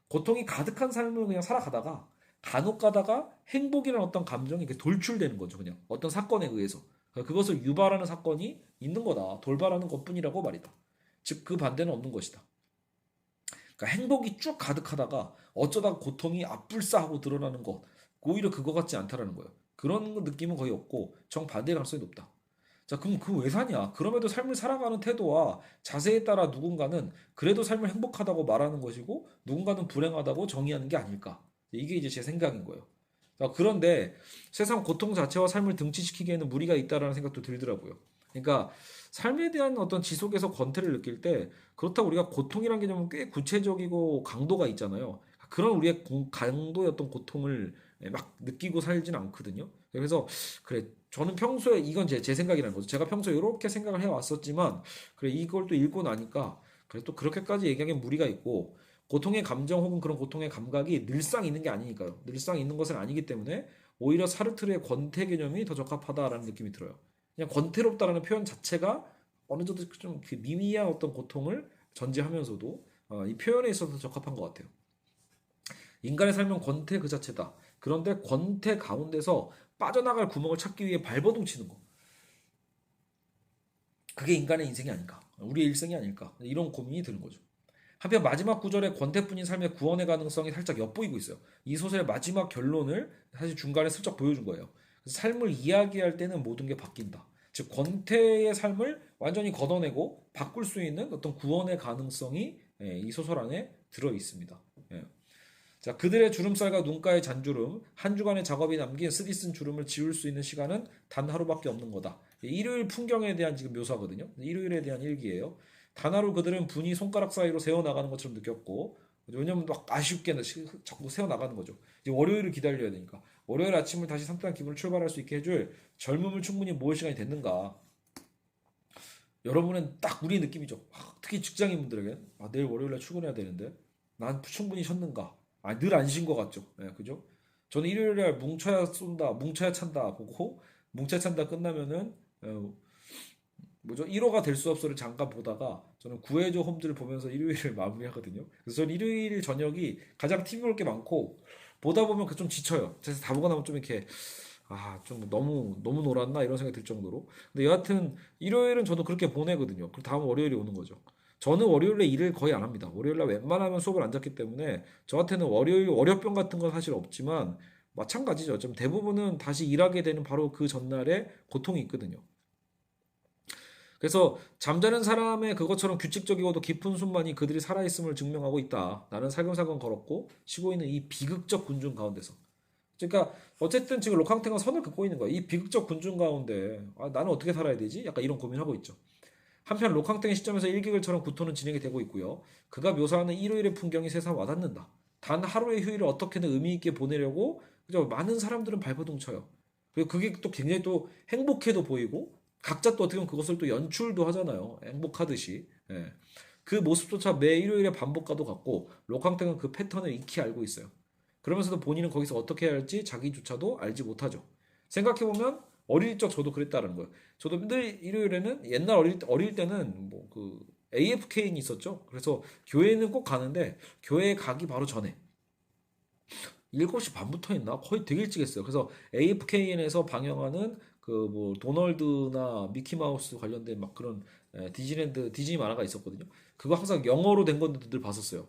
고통이 가득한 삶을 그냥 살아가다가 간혹 가다가 행복이라는 어떤 감정이 이렇게 돌출되는 거죠. 그냥 어떤 사건에 의해서. 그것을 유발하는 사건이 있는 거다. 돌발하는 것뿐이라고 말이다. 즉 그 반대는 없는 것이다. 그러니까 행복이 쭉 가득하다가 어쩌다 고통이 앞불싸하고 드러나는 것. 오히려 그거 같지 않다라는 거예요. 그런 느낌은 거의 없고 정반대의 가능성이 높다. 자, 그럼 그 왜 사냐? 그럼에도 삶을 살아가는 태도와 자세에 따라 누군가는 그래도 삶을 행복하다고 말하는 것이고 누군가는 불행하다고 정의하는 게 아닐까? 이게 이제 제 생각인 거예요. 자, 그런데 세상 고통 자체와 삶을 등치시키기에는 무리가 있다라는 생각도 들더라고요. 그러니까 삶에 대한 어떤 지속에서 권태를 느낄 때 그렇다고 우리가 고통이라는 개념은 꽤 구체적이고 강도가 있잖아요. 그런 우리의 강도의 어떤 고통을 막 느끼고 살진 않거든요. 그래서 그래 저는 평소에 이건 제 생각이라는 거죠. 제가 평소에 이렇게 생각을 해왔었지만 그래 이걸 또 읽고 나니까 그래 또 그렇게까지 얘기하기엔 무리가 있고 고통의 감정 혹은 그런 고통의 감각이 늘상 있는 게 아니니까요. 늘상 있는 것은 아니기 때문에 오히려 사르트르의 권태 개념이 더 적합하다라는 느낌이 들어요. 그냥 권태롭다라는 표현 자체가 어느 정도 좀 그 미미한 어떤 고통을 전제하면서도 이 표현에 있어서 적합한 것 같아요. 인간의 삶은 권태 그 자체다. 그런데 권태 가운데서 빠져나갈 구멍을 찾기 위해 발버둥 치는 거. 그게 인간의 인생이 아닐까. 우리의 일생이 아닐까. 이런 고민이 드는 거죠. 한편 마지막 구절의 권태뿐인 삶의 구원의 가능성이 살짝 엿보이고 있어요. 이 소설의 마지막 결론을 사실 중간에 슬쩍 보여준 거예요. 삶을 이야기할 때는 모든 게 바뀐다. 즉 권태의 삶을 완전히 걷어내고 바꿀 수 있는 어떤 구원의 가능성이 이 소설 안에 들어 있습니다. 예. 자, 그들의 주름살과 눈가의 잔주름, 한 주간의 작업이 남긴 쓰디쓴 주름을 지울 수 있는 시간은 단 하루밖에 없는 거다. 일요일 풍경에 대한 지금 묘사거든요. 일요일에 대한 일기예요. 단 하루 그들은 분이 손가락 사이로 새어 나가는 것처럼 느꼈고, 왜냐면 막 아쉽게 자꾸 새어 나가는 거죠. 이제 월요일을 기다려야 되니까. 월요일 아침을 다시 산뜻한 기분을 출발할 수 있게 해줄 젊음을 충분히 모을 시간이 됐는가. 여러분은 딱 우리의 느낌이죠. 특히 직장인분들에게 내일 월요일에 출근해야 되는데 난 충분히 쉬었는가. 늘 안 쉰 것 같죠. 예, 그죠? 저는 일요일에 뭉쳐야 쏜다, 뭉쳐야 찬다 보고 뭉쳐야 찬다 끝나면은 뭐죠? 1호가 될 수 없어를 잠깐 보다가 저는 구해줘 홈즈를 보면서 일요일을 마무리하거든요. 그래서 저는 일요일 저녁이 가장 TV 볼 게 많고 보다 보면 그 좀 지쳐요. 그래서 다 보고 나면 좀 이렇게 좀 너무 놀았나 이런 생각이 들 정도로. 근데 여하튼 일요일은 저도 그렇게 보내거든요. 그리고 다음 월요일이 오는 거죠. 저는 월요일에 일을 거의 안 합니다. 월요일에 웬만하면 수업을 안 잡기 때문에 저한테는 월요일 월요병 같은 건 사실 없지만 마찬가지죠. 좀 대부분은 다시 일하게 되는 바로 그 전날에 고통이 있거든요. 그래서 잠자는 사람의 그것처럼 규칙적이고도 깊은 숨만이 그들이 살아있음을 증명하고 있다. 나는 살금살금 걸었고 쉬고 있는 이 비극적 군중 가운데서. 그러니까 어쨌든 지금 로캉탱은 선을 긋고 있는 거야. 이 비극적 군중 가운데 나는 어떻게 살아야 되지? 약간 이런 고민하고 있죠. 한편 로캉탱의 시점에서 일기글처럼 구토는 진행이 되고 있고요. 그가 묘사하는 일요일의 풍경이 세상 와닿는다. 단 하루의 휴일을 어떻게든 의미 있게 보내려고 그죠? 많은 사람들은 발버둥 쳐요. 그리고 그게 또 굉장히 또 행복해도 보이고 각자 또 어떻게 보면 그것을 또 연출도 하잖아요. 행복하듯이. 예. 그 모습조차 매 일요일에 반복과도 같고 로캉탱은 그 패턴을 익히 알고 있어요. 그러면서도 본인은 거기서 어떻게 해야 할지 자기조차도 알지 못하죠. 생각해보면 어릴 적 저도 그랬다는 거예요. 저도 늘 일요일에는 옛날 어릴 때는 뭐 그 AFK인이 있었죠. 그래서 교회는 꼭 가는데 교회에 가기 바로 전에 7시 반부터 했나? 거의 되게 일찍 했어요. 그래서 AFKN에서 방영하는 그 뭐 도널드나 미키마우스 관련된 막 그런 디즈니랜드 디즈니 만화가 있었거든요. 그거 항상 영어로 된 건데도 늘 봤었어요.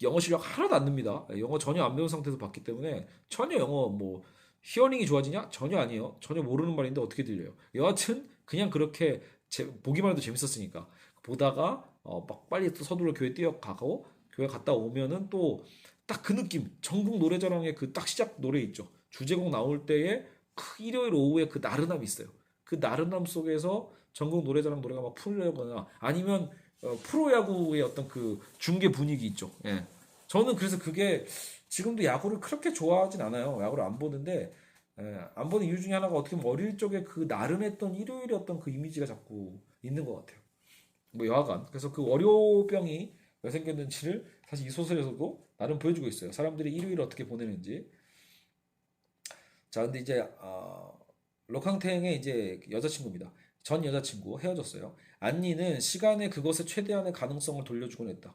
영어 실력 하나도 안 늡니다. 영어 전혀 안 배운 상태에서 봤기 때문에 전혀 영어 뭐 히어링이 좋아지냐? 전혀 아니에요. 전혀 모르는 말인데 어떻게 들려요? 여하튼 그냥 그렇게 보기만 해도 재밌었으니까 보다가 막 빨리 또 서둘러 교회 뛰어가고 교회 갔다 오면은 또 딱 그 느낌 전국 노래자랑의 그 딱 시작 노래 있죠. 주제곡 나올 때에 그 일요일 오후에 그 나른함이 있어요. 그 나른함 속에서 전국 노래자랑 노래가 막 풀려거나 아니면 프로야구의 어떤 그 중계 분위기 있죠. 예. 저는 그래서 그게 지금도 야구를 그렇게 좋아하진 않아요. 야구를 안 보는데 안 보는 이유 중에 하나가 어떻게 보면 어릴 적에 그 나른했던 일요일의 어떤 그 이미지가 자꾸 있는 것 같아요. 뭐 여하간 그래서 그 월요병이 왜 생겼는지를 사실 이 소설에서도 나름 보여주고 있어요. 사람들이 일요일을 어떻게 보내는지. 자, 근데 이제 록항탱의 이제 여자친구입니다. 전 여자친구 헤어졌어요. 안니는 시간에 그것의 최대한의 가능성을 돌려주곤 했다.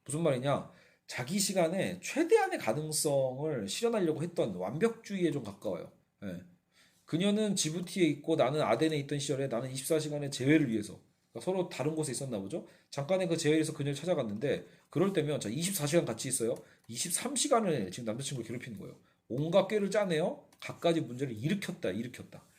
무슨 말이냐? 자기 시간에 최대한의 가능성을 실현하려고 했던 완벽주의에 좀 가까워요. 예. 그녀는 지부티에 있고 나는 아덴에 있던 시절에 나는 24시간의 재회를 위해서 그러니까 서로 다른 곳에 있었나 보죠. 잠깐의 그 재회에서 그녀를 찾아갔는데 그럴 때면 자 24시간 같이 있어요. 23시간을 지금 남자친구를 괴롭히는 거예요. 온갖 꾀를 짜내요. 갖가지 문제를 일으켰다.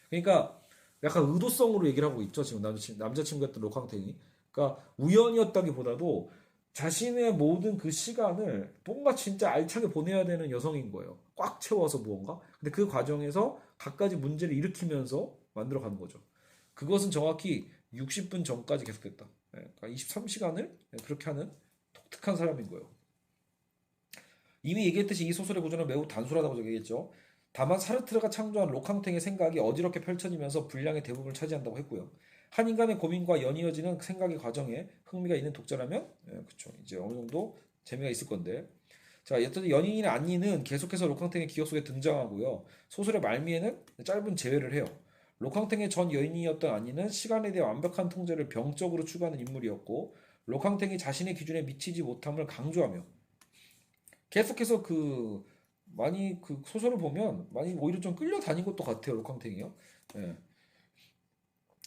그러니까 약간 의도성으로 얘기를 하고 있죠. 지금 남자친구였던 로캉탱이. 그러니까 우연이었다기보다도 자신의 모든 그 시간을 뭔가 진짜 알차게 보내야 되는 여성인 거예요. 꽉 채워서 무언가. 근데 그 과정에서 갖가지 문제를 일으키면서 만들어가는 거죠. 그것은 정확히 60분 전까지 계속됐다. 그러니까 23시간을 그렇게 하는 독특한 사람인 거예요. 이미 얘기했듯이 이 소설의 구조는 매우 단순하다고 얘기했죠. 다만 사르트르가 창조한 록항탱의 생각이 어지럽게 펼쳐지면서 분량의 대부분을 차지한다고 했고요. 한 인간의 고민과 연이어지는 생각의 과정에 흥미가 있는 독자라면, 그쵸. 이제 어느 정도 재미가 있을 건데. 자, 여튼 연인인 안니는 계속해서 록항탱의 기억 속에 등장하고요. 소설의 말미에는 짧은 재회를 해요. 록항탱의 전 여인이었던 안니는 시간에 대해 완벽한 통제를 병적으로 추구하는 인물이었고, 록항탱이 자신의 기준에 미치지 못함을 강조하며 계속해서 많이 그 소설을 보면 많이 오히려 좀 끌려다닌 것도 같아요. 록항탱이요. 예.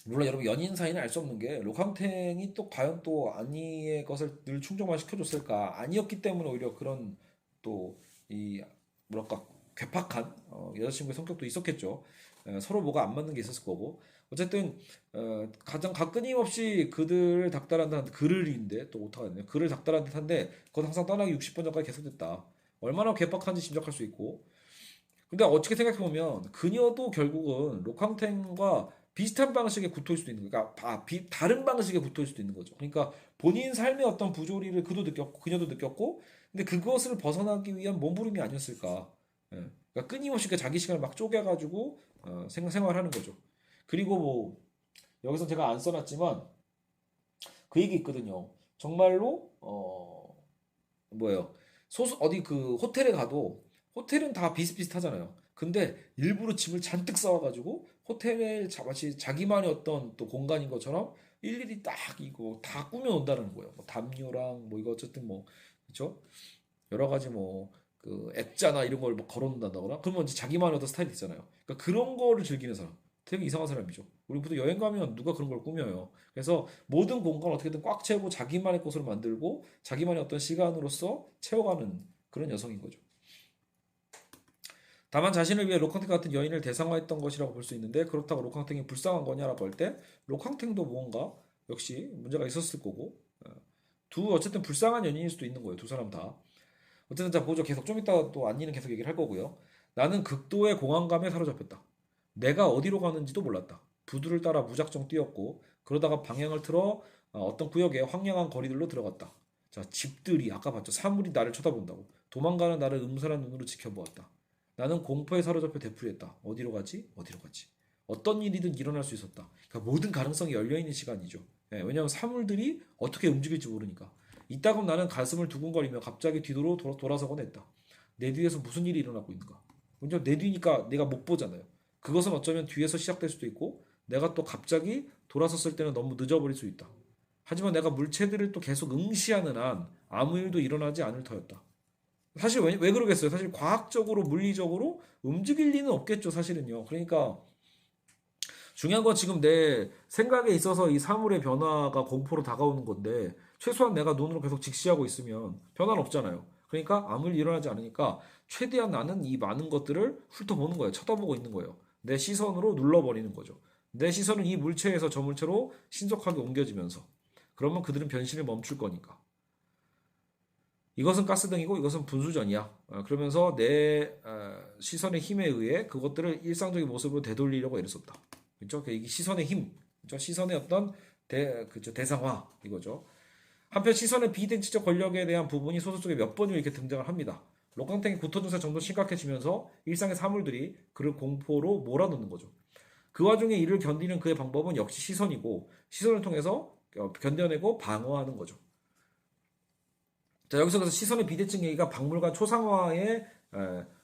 물론 여러분 연인 사이는 알 수 없는 게 록항탱이 또 과연 또 아니의 것을 늘 충족만 시켜줬을까? 아니었기 때문에 오히려 그런 또 이 뭐랄까 괴팍한 여자친구의 성격도 있었겠죠. 서로 뭐가 안 맞는 게 있었을 거고. 어쨌든 가장 끊임없이 그들을 닥달한다는 글을인데 또 오타가 있네요. 글을 닥달한 듯한데 그건 항상 떠나기 60분 전까지 계속됐다. 얼마나 괴팍한지 짐작할 수 있고. 근데 어떻게 생각해보면 그녀도 결국은 록항탱과 비슷한 방식의 구토일 수도 있는 거예요. 그러니까 다른 방식의 구토일 수도 있는 거죠. 그러니까 본인 삶의 어떤 부조리를 그도 느꼈고 그녀도 느꼈고 근데 그것을 벗어나기 위한 몸부림이 아니었을까. 예. 그러니까 끊임없이 그 자기 시간을 막 쪼개가지고 생활하는 거죠. 그리고 뭐 여기서 제가 안 써놨지만 그 얘기 있거든요. 정말로 뭐예요? 어디 그 호텔에 가도 호텔은 다 비슷비슷하잖아요. 근데 일부러 짐을 잔뜩 싸와가지고 호텔에 마치 자기만의 어떤 또 공간인 것처럼 일일이 딱 이거 다 꾸며 놓는다는 거예요. 뭐 담요랑 뭐 이거 어쨌든 뭐 그렇죠? 여러 가지 뭐 그 액자나 이런 걸 막 걸어 놓는다거나 그러면 이제 자기만의 어떤 스타일이 있잖아요. 그러니까 그런 거를 즐기는 사람. 되게 이상한 사람이죠. 우리 보통 여행 가면 누가 그런 걸 꾸며요. 그래서 모든 공간 어떻게든 꽉 채우고 자기만의 것으로 만들고 자기만의 어떤 시간으로서 채워가는 그런 여성인 거죠. 다만 자신을 위해 록항탱 같은 여인을 대상화했던 것이라고 볼 수 있는데 그렇다고 록항탱이 불쌍한 거냐라고 할 때 록항탱도 뭔가 역시 문제가 있었을 거고 어쨌든 불쌍한 연인일 수도 있는 거예요. 두 사람 다. 어쨌든 자 보죠. 계속 좀 이따 또 안니는 계속 얘기를 할 거고요. 나는 극도의 공황감에 사로잡혔다. 내가 어디로 가는지도 몰랐다. 부두를 따라 무작정 뛰었고 그러다가 방향을 틀어 어떤 구역의 황량한 거리들로 들어갔다. 자 집들이 아까 봤죠. 사물이 나를 쳐다본다고. 도망가는 나를 음산한 눈으로 지켜보았다. 나는 공포에 사로잡혀 되풀이했다. 어디로 가지? 어디로 가지? 어떤 일이든 일어날 수 있었다. 그러니까 모든 가능성이 열려있는 시간이죠. 왜냐하면 사물들이 어떻게 움직일지 모르니까. 이따금 나는 가슴을 두근거리며 갑자기 뒤로 돌아서곤 했다. 내 뒤에서 무슨 일이 일어나고 있는가? 먼저 내 뒤니까 내가 못 보잖아요. 그것은 어쩌면 뒤에서 시작될 수도 있고 내가 또 갑자기 돌아섰을 때는 너무 늦어버릴 수 있다. 하지만 내가 물체들을 또 계속 응시하는 한 아무 일도 일어나지 않을 터였다. 사실 왜 그러겠어요? 사실 과학적으로 물리적으로 움직일 리는 없겠죠, 사실은요. 그러니까 중요한 건 지금 내 생각에 있어서 이 사물의 변화가 공포로 다가오는 건데 최소한 내가 눈으로 계속 직시하고 있으면 변화는 없잖아요. 그러니까 아무 일 일어나지 않으니까 최대한 나는 이 많은 것들을 훑어보는 거예요. 쳐다보고 있는 거예요. 내 시선으로 눌러버리는 거죠. 내 시선은 이 물체에서 저 물체로 신속하게 옮겨지면서 그러면 그들은 변신을 멈출 거니까. 이것은 가스등이고 이것은 분수전이야. 그러면서 내 시선의 힘에 의해 그것들을 일상적인 모습으로 되돌리려고 애를 썼다. 그렇죠? 이게 시선의 힘, 그렇죠? 시선의 어떤 그렇죠? 대상화 이거죠. 한편 시선의 비대칭적 권력에 대한 부분이 소설 속에 몇 번이고 이렇게 등장을 합니다. 록강탱의 구토 증세 점점 심각해지면서 일상의 사물들이 그를 공포로 몰아넣는 거죠. 그 와중에 이를 견디는 그의 방법은 역시 시선이고 시선을 통해서 견뎌내고 방어하는 거죠. 자, 여기서 그래서 시선의 비대칭 얘기가 박물관 초상화의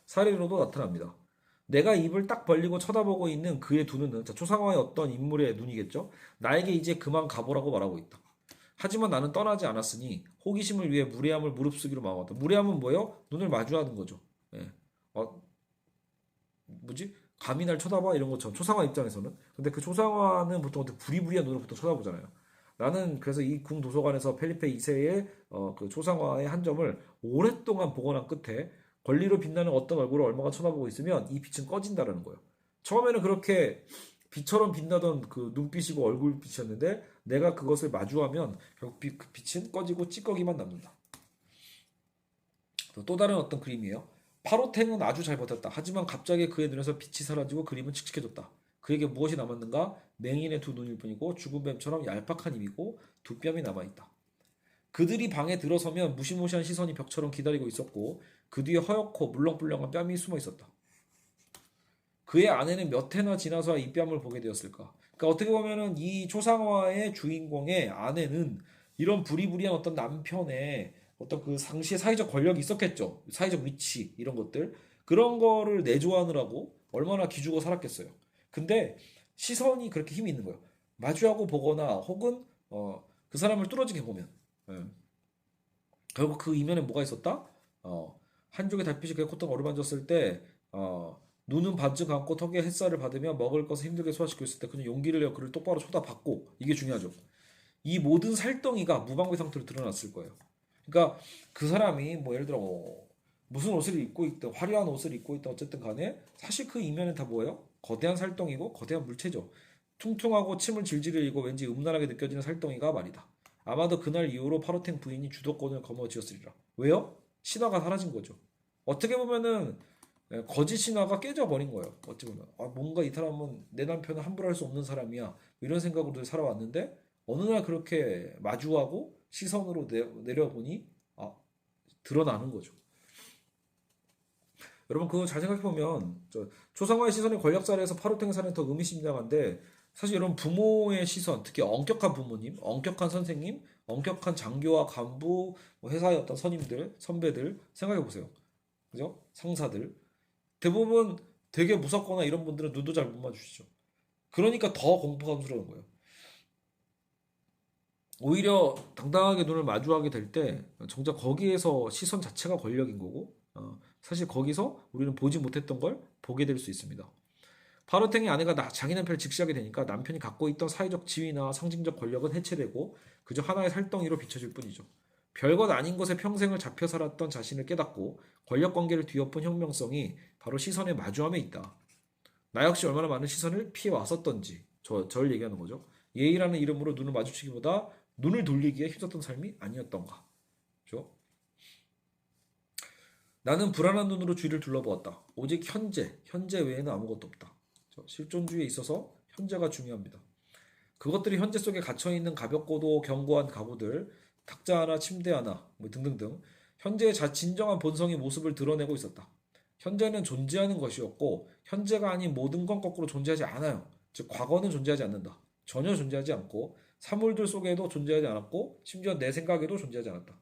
사례로도 나타납니다. 내가 입을 딱 벌리고 쳐다보고 있는 그의 두 눈은 자, 초상화의 어떤 인물의 눈이겠죠. 나에게 이제 그만 가보라고 말하고 있다. 하지만 나는 떠나지 않았으니 호기심을 위해 무례함을 무릅쓰기로 마음먹었다. 무례함은 뭐예요? 눈을 마주하는 거죠. 예. 뭐지? 감히 날 쳐다봐 이런 것처럼 초상화 입장에서는. 근데 그 초상화는 보통 부리부리한 눈으로 보통 쳐다보잖아요. 나는 그래서 이 궁 도서관에서 펠리페 2세의 그 초상화의 한 점을 오랫동안 복원한 끝에 권리로 빛나는 어떤 얼굴을 얼마나 쳐다보고 있으면 이 빛은 꺼진다라는 거예요. 처음에는 그렇게 빛처럼 빛나던 그 눈빛이고 얼굴빛이었는데 내가 그것을 마주하면 결국 그 빛은 꺼지고 찌꺼기만 남는다. 또 다른 어떤 그림이에요. 파로탱은 아주 잘 버텼다. 하지만 갑자기 그의 눈에서 빛이 사라지고 그림은 칙칙해졌다. 그에게 무엇이 남았는가? 맹인의 두 눈일 뿐이고 죽은 뱀처럼 얄팍한 입이고 두 뺨이 남아있다. 그들이 방에 들어서면 무시무시한 시선이 벽처럼 기다리고 있었고 그 뒤에 허옇고 물렁불렁한 뺨이 숨어 있었다. 그의 아내는 몇 해나 지나서 이 뺨을 보게 되었을까? 그러니까 어떻게 보면은 이 초상화의 주인공의 아내는 이런 부리부리한 어떤 남편의 어떤 그 당시의 사회적 권력이 있었겠죠. 사회적 위치 이런 것들 그런 거를 내조하느라고 얼마나 기죽어 살았겠어요. 근데 시선이 그렇게 힘이 있는 거예요. 마주하고 보거나 혹은 그 사람을 뚫어지게 보면 예. 결국 그 이면에 뭐가 있었다? 한쪽의 달빛이 그의 콧등 어루만졌을 때 눈은 반쯤 감고 턱에 햇살을 받으며 먹을 것을 힘들게 소화시키고 있을 때 그는 용기를 내어 그를 똑바로 쳐다봤고 이게 중요하죠. 이 모든 살덩이가 무방비 상태로 드러났을 거예요. 그러니까 그 사람이 뭐 예를 들어 무슨 옷을 입고 있든 화려한 옷을 입고 있든 어쨌든 간에 사실 그 이면은 다 뭐예요? 거대한 살덩이고 거대한 물체죠. 퉁퉁하고 침을 질질 흘리고 왠지 음란하게 느껴지는 살덩이가 말이다. 아마도 그날 이후로 파로탱 부인이 주도권을 거머쥐었으리라. 왜요? 신화가 사라진 거죠. 어떻게 보면은 거짓 신화가 깨져버린 거예요. 어찌 보면 뭔가 이 사람은 내 남편을 함부로 할 수 없는 사람이야. 이런 생각으로 늘 살아왔는데 어느 날 그렇게 마주하고 시선으로 내려보니 드러나는 거죠. 여러분 그거 잘 생각해보면 초상화의 시선이 권력자리에서 파로탱사는 더 의미심장한데 사실 여러분 부모의 시선 특히 엄격한 부모님, 엄격한 선생님, 엄격한 장교와 간부, 뭐 회사의 어떤 선임들, 선배들 생각해보세요. 그죠? 상사들 대부분 되게 무섭거나 이런 분들은 눈도 잘 못 마주치죠. 그러니까 더 공포감스러운 거예요. 오히려 당당하게 눈을 마주하게 될 때 정작 거기에서 시선 자체가 권력인 거고 사실 거기서 우리는 보지 못했던 걸 보게 될 수 있습니다. 파르탱의 아내가 자기 남편을 직시하게 되니까 남편이 갖고 있던 사회적 지위나 상징적 권력은 해체되고 그저 하나의 살덩이로 비춰질 뿐이죠. 별것 아닌 것에 평생을 잡혀 살았던 자신을 깨닫고 권력 관계를 뒤엎은 혁명성이 바로 시선의 마주함에 있다. 나 역시 얼마나 많은 시선을 피해 왔었던지 저를 얘기하는 거죠. 예의라는 이름으로 눈을 마주치기보다 눈을 돌리기에 힘썼던 삶이 아니었던가. 그렇죠? 나는 불안한 눈으로 주위를 둘러보았다. 오직 현재 외에는 아무것도 없다. 실존주의에 있어서 현재가 중요합니다. 그것들이 현재 속에 갇혀있는 가볍고도 견고한 가구들, 탁자 하나, 침대 하나, 뭐 등등등 현재의 진정한 본성의 모습을 드러내고 있었다. 현재는 존재하는 것이었고 현재가 아닌 모든 건 거꾸로 존재하지 않아요. 즉 과거는 존재하지 않는다. 전혀 존재하지 않고 사물들 속에도 존재하지 않았고 심지어 내 생각에도 존재하지 않았다.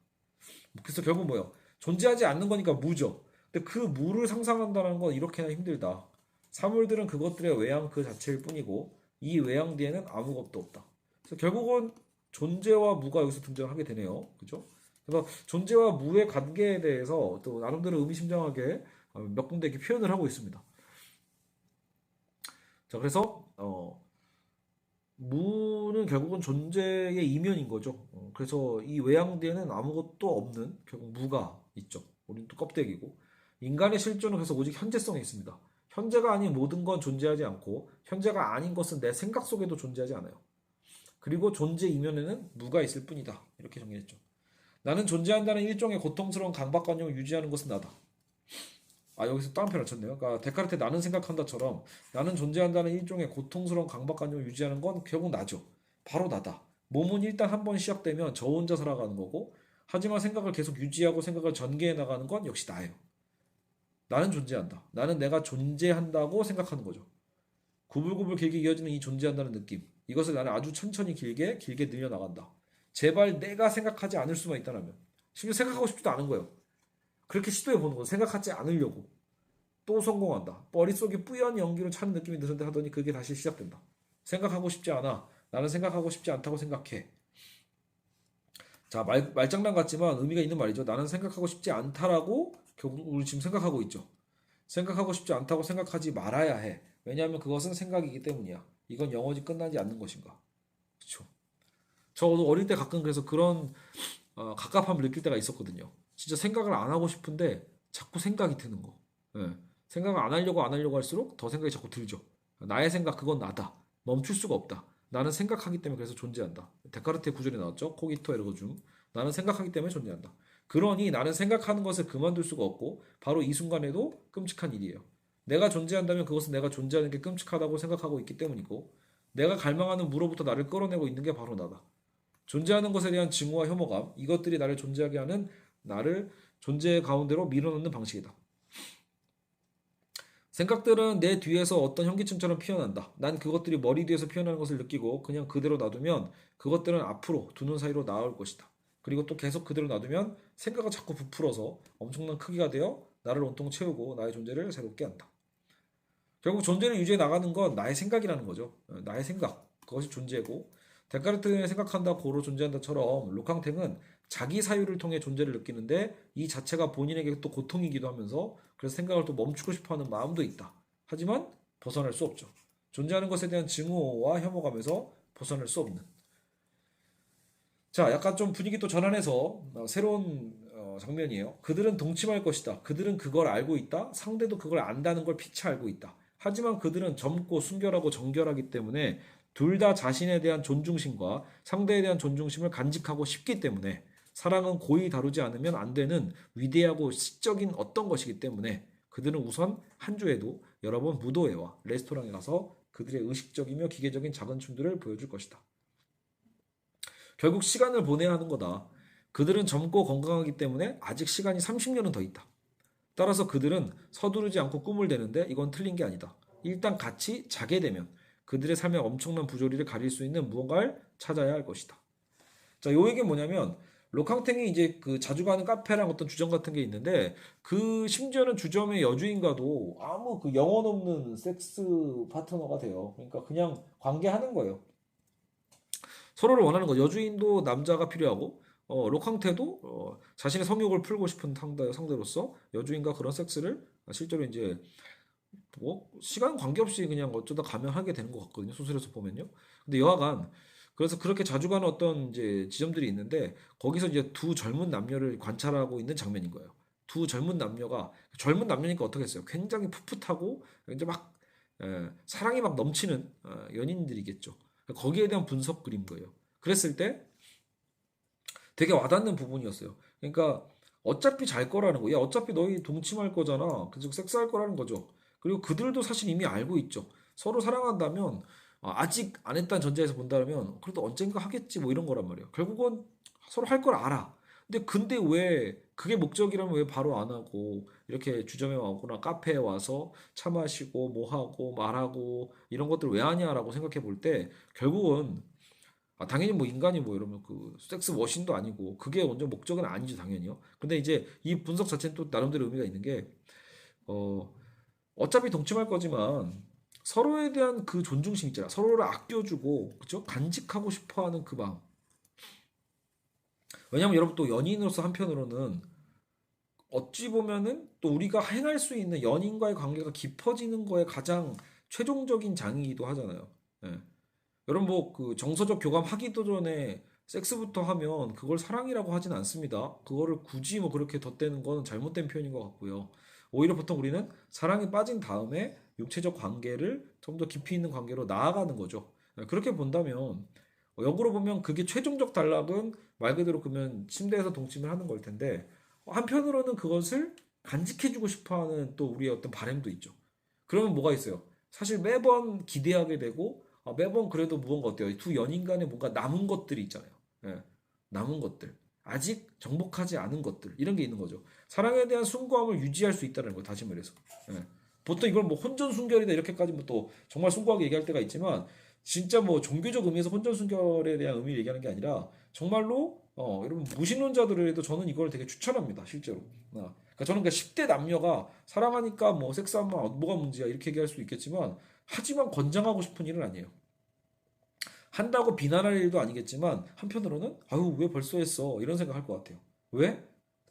그래서 결국 뭐예요? 존재하지 않는 거니까 무죠. 근데 그 무를 상상한다는 건 이렇게나 힘들다. 사물들은 그것들의 외양 그 자체일 뿐이고 이 외양 뒤에는 아무것도 없다. 그래서 결국은 존재와 무가 여기서 등장하게 되네요. 그죠? 그래서 존재와 무의 관계에 대해서 또 나름대로 의미심장하게 몇 군데 이렇게 표현을 하고 있습니다. 자, 그래서 무는 결국은 존재의 이면인 거죠. 그래서 이 외양 뒤에는 아무것도 없는 결국 무가 있죠. 우리는 또 껍데기고 인간의 실존은 그래서 오직 현재성에 있습니다. 현재가 아닌 모든 건 존재하지 않고 현재가 아닌 것은 내 생각 속에도 존재하지 않아요. 그리고 존재 이면에는 무가 있을 뿐이다. 이렇게 정리했죠. 나는 존재한다는 일종의 고통스러운 강박관념을 유지하는 것은 나다. 여기서 다른 표현을 쳤네요. 그러니까 데카르트 나는 생각한다처럼 나는 존재한다는 일종의 고통스러운 강박관념을 유지하는 건 결국 나죠. 바로 나다. 몸은 일단 한 번 시작되면 저 혼자 살아가는 거고, 하지만 생각을 계속 유지하고 생각을 전개해 나가는 건 역시 나예요. 나는 존재한다. 나는 내가 존재한다고 생각하는 거죠. 구불구불 길게 이어지는 이 존재한다는 느낌. 이것을 나는 아주 천천히 길게 길게 늘려나간다. 제발 내가 생각하지 않을 수만 있다면. 심지어 생각하고 싶지도 않은 거예요. 그렇게 시도해 보는 거. 생각하지 않으려고. 또 성공한다. 머릿속에 뿌연 연기로 찬 느낌이 드는데 하더니 그게 다시 시작된다. 생각하고 싶지 않아. 나는 생각하고 싶지 않다고 생각해. 자, 말장난 같지만 의미가 있는 말이죠. 나는 생각하고 싶지 않다라고 결국 우리 지금 생각하고 있죠. 생각하고 싶지 않다고 생각하지 말아야 해. 왜냐하면 그것은 생각이기 때문이야. 이건 영원히 끝나지 않는 것인가. 그렇죠. 저 어릴 때 가끔 그래서 그런 갑갑함을 느낄 때가 있었거든요. 진짜 생각을 안 하고 싶은데 자꾸 생각이 드는 거. 예. 생각을 안 하려고 할수록 더 생각이 자꾸 들죠. 나의 생각 그건 나다. 멈출 수가 없다. 나는 생각하기 때문에 그래서 존재한다. 데카르트의 구절이 나왔죠. 코기토 에르고 줌. 나는 생각하기 때문에 존재한다. 그러니 나는 생각하는 것을 그만둘 수가 없고 바로 이 순간에도 끔찍한 일이에요. 내가 존재한다면 그것은 내가 존재하는 게 끔찍하다고 생각하고 있기 때문이고 내가 갈망하는 무로부터 나를 끌어내고 있는 게 바로 나다. 존재하는 것에 대한 증오와 혐오감, 이것들이 나를 존재하게 하는 나를 존재 가운데로 밀어넣는 방식이다. 생각들은 내 뒤에서 어떤 현기증처럼 피어난다. 난 그것들이 머리 뒤에서 피어나는 것을 느끼고 그냥 그대로 놔두면 그것들은 앞으로 두 눈 사이로 나올 것이다. 그리고 또 계속 그대로 놔두면 생각은 자꾸 부풀어서 엄청난 크기가 되어 나를 온통 채우고 나의 존재를 새롭게 한다. 결국 존재를 유지해 나가는 건 나의 생각이라는 거죠. 나의 생각. 그것이 존재고 데카르트의 생각한다 고로 존재한다처럼 루캉탱은 자기 사유를 통해 존재를 느끼는데 이 자체가 본인에게 또 고통이기도 하면서 그래서 생각을 또 멈추고 싶어하는 마음도 있다. 하지만 벗어날 수 없죠. 존재하는 것에 대한 증오와 혐오감에서 벗어날 수 없는. 자, 약간 좀 분위기 또 전환해서 새로운 장면이에요. 그들은 동침할 것이다. 그들은 그걸 알고 있다. 상대도 그걸 안다는 걸 피차 알고 있다. 하지만 그들은 젊고 순결하고 정결하기 때문에 둘 다 자신에 대한 존중심과 상대에 대한 존중심을 간직하고 싶기 때문에 사랑은 고의 다루지 않으면 안 되는 위대하고 시적인 어떤 것이기 때문에 그들은 우선 한 주에도 여러 번 무도회와 레스토랑에 가서 그들의 의식적이며 기계적인 작은 춤들을 보여줄 것이다. 결국 시간을 보내야 하는 거다. 그들은 젊고 건강하기 때문에 아직 시간이 30년은 더 있다. 따라서 그들은 서두르지 않고 꿈을 대는데 이건 틀린 게 아니다. 일단 같이 자게 되면 그들의 삶의 엄청난 부조리를 가릴 수 있는 무언가를 찾아야 할 것이다. 자, 요 얘기는 뭐냐면 로캉탱이 이제 그 자주 가는 카페랑 어떤 주점 같은 게 있는데 그 심지어는 주점의 여주인과도 아무 그 영혼 없는 섹스 파트너가 돼요. 그러니까 그냥 관계하는 거예요. 서로를 원하는 거. 여주인도 남자가 필요하고 로캉테도 자신의 성욕을 풀고 싶은 상대로서 여주인과 그런 섹스를 실제로 이제 뭐 시간 관계없이 그냥 어쩌다 가면 하게 되는 것 같거든요. 소설에서 보면요. 근데 여하간 그래서 그렇게 자주 가는 어떤 이제 지점들이 있는데 거기서 이제 두 젊은 남녀를 관찰하고 있는 장면인 거예요. 두 젊은 남녀가 젊은 남녀니까 어떻겠어요? 굉장히 풋풋하고 이제 막 사랑이 막 넘치는 연인들이겠죠. 거기에 대한 분석 그린 거예요. 그랬을 때 되게 와닿는 부분이었어요. 그러니까 어차피 잘 거라는 거. 야, 어차피 너희 동침할 거잖아. 즉 섹스할 거라는 거죠. 그리고 그들도 사실 이미 알고 있죠. 서로 사랑한다면 아직 안 했다는 전제에서 본다면 그래도 언젠가 하겠지 뭐 이런 거란 말이에요. 결국은 서로 할 걸 알아. 근데 왜 그게 목적이라면 왜 바로 안 하고 이렇게 주점에 와거나 카페에 와서 차 마시고 뭐 하고 말하고 이런 것들 왜 하냐라고 생각해 볼 때 결국은 당연히 뭐 인간이 뭐 이러면 그 섹스 머신도 아니고 그게 완전 목적은 아니죠 당연히요. 근데 이제 이 분석 자체는 또 나름대로 의미가 있는 게 어, 어차피 동침할 거지만 서로에 대한 그 존중심 있잖아. 서로를 아껴주고 그죠? 간직하고 싶어하는 그 마음. 왜냐면 여러분 또 연인으로서 한편으로는 어찌 보면은 또 우리가 행할 수 있는 연인과의 관계가 깊어지는 거에 가장 최종적인 장이기도 하잖아요. 예. 여러분 뭐 그 정서적 교감 하기도 전에 섹스부터 하면 그걸 사랑이라고 하진 않습니다. 그거를 굳이 뭐 그렇게 덧대는 건 잘못된 표현인 것 같고요. 오히려 보통 우리는 사랑에 빠진 다음에 육체적 관계를 좀 더 깊이 있는 관계로 나아가는 거죠. 그렇게 본다면 역으로 보면 그게 최종적 단락은 말 그대로 그러면 침대에서 동침을 하는 걸 텐데 한편으로는 그것을 간직해주고 싶어하는 또 우리의 어떤 바램도 있죠. 그러면 뭐가 있어요? 사실 매번 기대하게 되고 매번 그래도 무언가 어때요? 두 연인 간에 뭔가 남은 것들이 있잖아요. 예, 남은 것들. 아직 정복하지 않은 것들. 이런 게 있는 거죠. 사랑에 대한 숭고함을 유지할 수 있다는 거, 다시 말해서. 예. 보통 이걸 뭐 혼전순결이다 이렇게까지 뭐 또 정말 숭고하게 얘기할 때가 있지만 진짜 뭐 종교적 의미에서 혼전순결에 대한 의미를 얘기하는 게 아니라 정말로 여러분 무신론자들에도 저는 이걸 되게 추천합니다 실제로. 그러니까 저는 그 10대 남녀가 사랑하니까 뭐 섹스하면 뭐가 문제야 이렇게 얘기할 수 있겠지만 하지만 권장하고 싶은 일은 아니에요. 한다고 비난할 일도 아니겠지만 한편으로는 아유 왜 벌써 했어 이런 생각 할 것 같아요. 왜?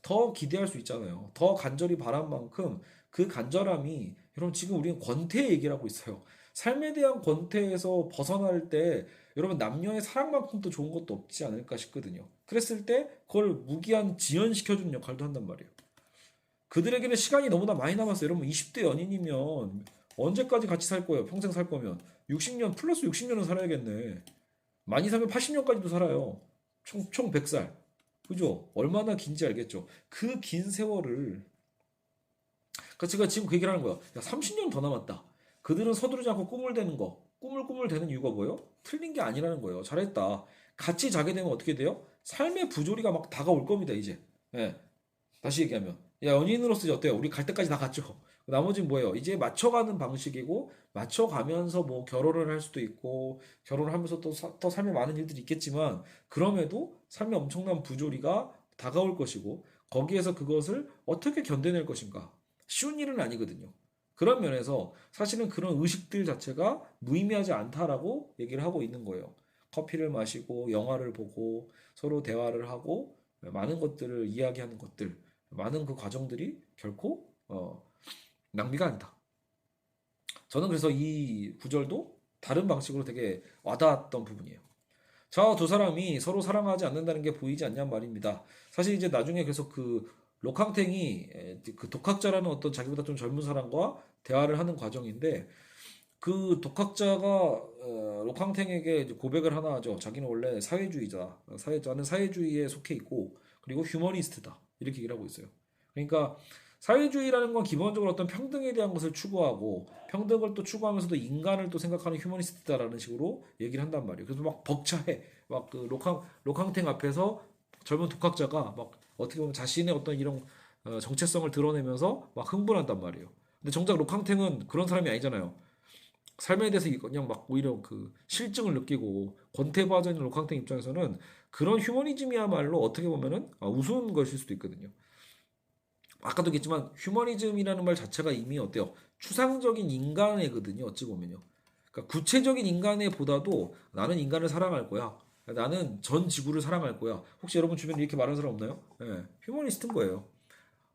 더 기대할 수 있잖아요. 더 간절히 바란 만큼 그 간절함이 여러분 지금 우리는 권태 얘기를 하고 있어요. 삶에 대한 권태에서 벗어날 때 여러분 남녀의 사랑만큼 또 좋은 것도 없지 않을까 싶거든요. 그랬을 때 그걸 무기한 지연시켜주는 역할도 한단 말이에요. 그들에게는 시간이 너무나 많이 남았어요. 여러분 20대 연인이면 언제까지 같이 살 거예요? 평생 살 거면 60년 플러스 60년은 살아야겠네. 많이 살면 80년까지도 살아요. 총 100살. 그죠? 얼마나 긴지 알겠죠? 그 긴 세월을 그러니까 제가 지금 그 얘기를 하는 거야. 야, 30년 더 남았다. 그들은 서두르지 않고 꿈을 대는 거. 꿈을 대는 이유가 뭐예요? 틀린 게 아니라는 거예요. 잘했다. 같이 자게 되면 어떻게 돼요? 삶의 부조리가 막 다가올 겁니다, 이제. 예. 다시 얘기하면 야 연인으로서 이제 어때요? 우리 갈 때까지 다 갔죠. 나머지는 뭐예요? 이제 맞춰가는 방식이고 맞춰가면서 뭐 결혼을 할 수도 있고 결혼을 하면서 또 삶에 많은 일들이 있겠지만 그럼에도 삶에 엄청난 부조리가 다가올 것이고 거기에서 그것을 어떻게 견뎌낼 것인가 쉬운 일은 아니거든요. 그런 면에서 사실은 그런 의식들 자체가 무의미하지 않다라고 얘기를 하고 있는 거예요. 커피를 마시고 영화를 보고 서로 대화를 하고 많은 것들을 이야기하는 것들 많은 그 과정들이 결코 낭비가 아니다. 저는 그래서 이 구절도 다른 방식으로 되게 와닿았던 부분이에요. 저와 두 사람이 서로 사랑하지 않는다는 게 보이지 않냔 말입니다. 사실 이제 나중에 그래서 그 록항탱이 그 독학자라는 어떤 자기보다 좀 젊은 사람과 대화를 하는 과정인데 그 독학자가 록항탱에게 이제 고백을 하나 하죠. 자기는 원래 사회주의자, 나는 사회주의에 속해 있고 그리고 휴머니스트다 이렇게 얘기를 하고 있어요. 그러니까 사회주의라는 건 기본적으로 어떤 평등에 대한 것을 추구하고 평등을 또 추구하면서도 인간을 또 생각하는 휴머니스트다라는 식으로 얘기를 한단 말이에요. 그래서 막 벅차해. 막 그 록항탱 앞에서 젊은 독학자가 막 어떻게 보면 자신의 어떤 이런 정체성을 드러내면서 막 흥분한단 말이에요. 근데 정작 록항탱은 그런 사람이 아니잖아요. 삶에 대해서 그냥 막 오히려 그 실증을 느끼고 권태부하자 있는 록항탱 입장에서는 그런 휴머니즘이야말로 어떻게 보면은 우스운 것일 수도 있거든요. 아까도 얘기했지만 휴머니즘이라는 말 자체가 이미 어때요? 추상적인 인간애거든요. 어찌 보면요. 그러니까 구체적인 인간애보다도 나는 인간을 사랑할 거야. 나는 전 지구를 사랑할 거야. 혹시 여러분 주변에 이렇게 말하는 사람 없나요? 예, 휴머니스트인 거예요.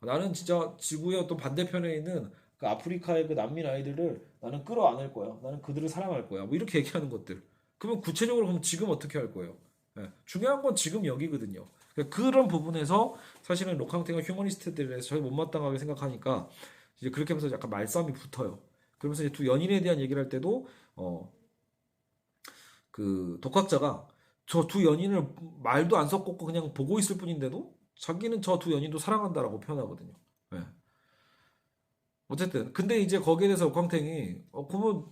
나는 진짜 지구의 어떤 반대편에 있는 그 아프리카의 그 난민 아이들을 나는 끌어안을 거야. 나는 그들을 사랑할 거야. 뭐 이렇게 얘기하는 것들. 그러면 구체적으로 그럼 지금 어떻게 할 거예요? 예, 중요한 건 지금 여기거든요. 그러니까 그런 부분에서 사실은 록항탱은 휴머니스트들에 대해서 저희 못마땅하게 생각하니까 이제 그렇게 하면서 약간 말싸움이 붙어요. 그러면서 이제 두 연인에 대한 얘기를 할 때도 그 독학자가 저 두 연인을 말도 안 섞고 그냥 보고 있을 뿐인데도 자기는 저 두 연인도 사랑한다라고 표현하거든요. 예. 어쨌든 근데 이제 거기에 대해서 옥황탱이 그러면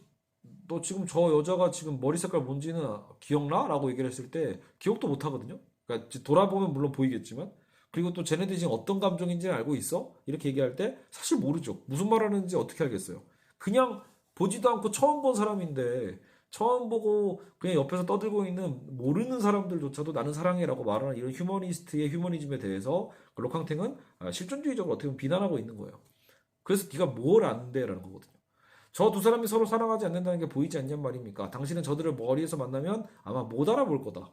너 지금 저 여자가 지금 머리 색깔 뭔지는 기억나? 라고 얘기를 했을 때 기억도 못 하거든요. 그러니까 이제 돌아보면 물론 보이겠지만 그리고 또 쟤네들이 지금 어떤 감정인지는 알고 있어? 이렇게 얘기할 때 사실 모르죠. 무슨 말 하는지 어떻게 알겠어요? 그냥 보지도 않고 처음 본 사람인데 처음 보고 그냥 옆에서 떠들고 있는 모르는 사람들조차도 나는 사랑해라고 말하는 이런 휴머니스트의 휴머니즘에 대해서 록항탱은 실존주의적으로 어떻게 보면 비난하고 있는 거예요. 그래서 네가 뭘 안돼라는 거거든요. 저 두 사람이 서로 사랑하지 않는다는 게 보이지 않냔 말입니까? 당신은 저들을 머리에서 만나면 아마 못 알아볼 거다.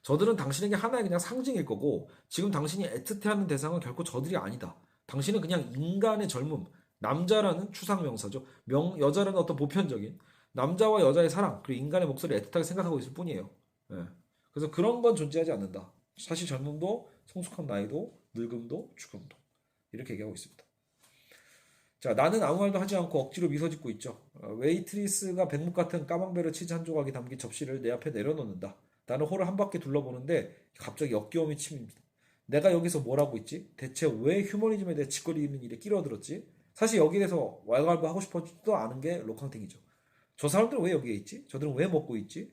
저들은 당신에게 하나의 그냥 상징일 거고 지금 당신이 애틋해하는 대상은 결코 저들이 아니다. 당신은 그냥 인간의 젊음, 남자라는 추상 명사죠. 여자라는 어떤 보편적인 남자와 여자의 사랑 그리고 인간의 목소리를 애틋하게 생각하고 있을 뿐이에요. 예. 그래서 그런 건 존재하지 않는다. 사실 젊음도 성숙한 나이도 늙음도 죽음도 이렇게 얘기하고 있습니다. 자, 나는 아무 말도 하지 않고 억지로 미소 짓고 있죠. 웨이트리스가 백묵 같은 까망베르 치즈 한 조각이 담긴 접시를 내 앞에 내려놓는다. 나는 홀을 한 바퀴 둘러보는데 갑자기 역겨움이 침입니다. 내가 여기서 뭘 하고 있지? 대체 왜 휴머니즘에 대해 짓거리는 일에 끼어들었지? 사실 여기에 대해서 왈가왈부 하고 싶어지도 않은 게 록항탱이죠. 저 사람들은 왜 여기에 있지? 저들은 왜 먹고 있지?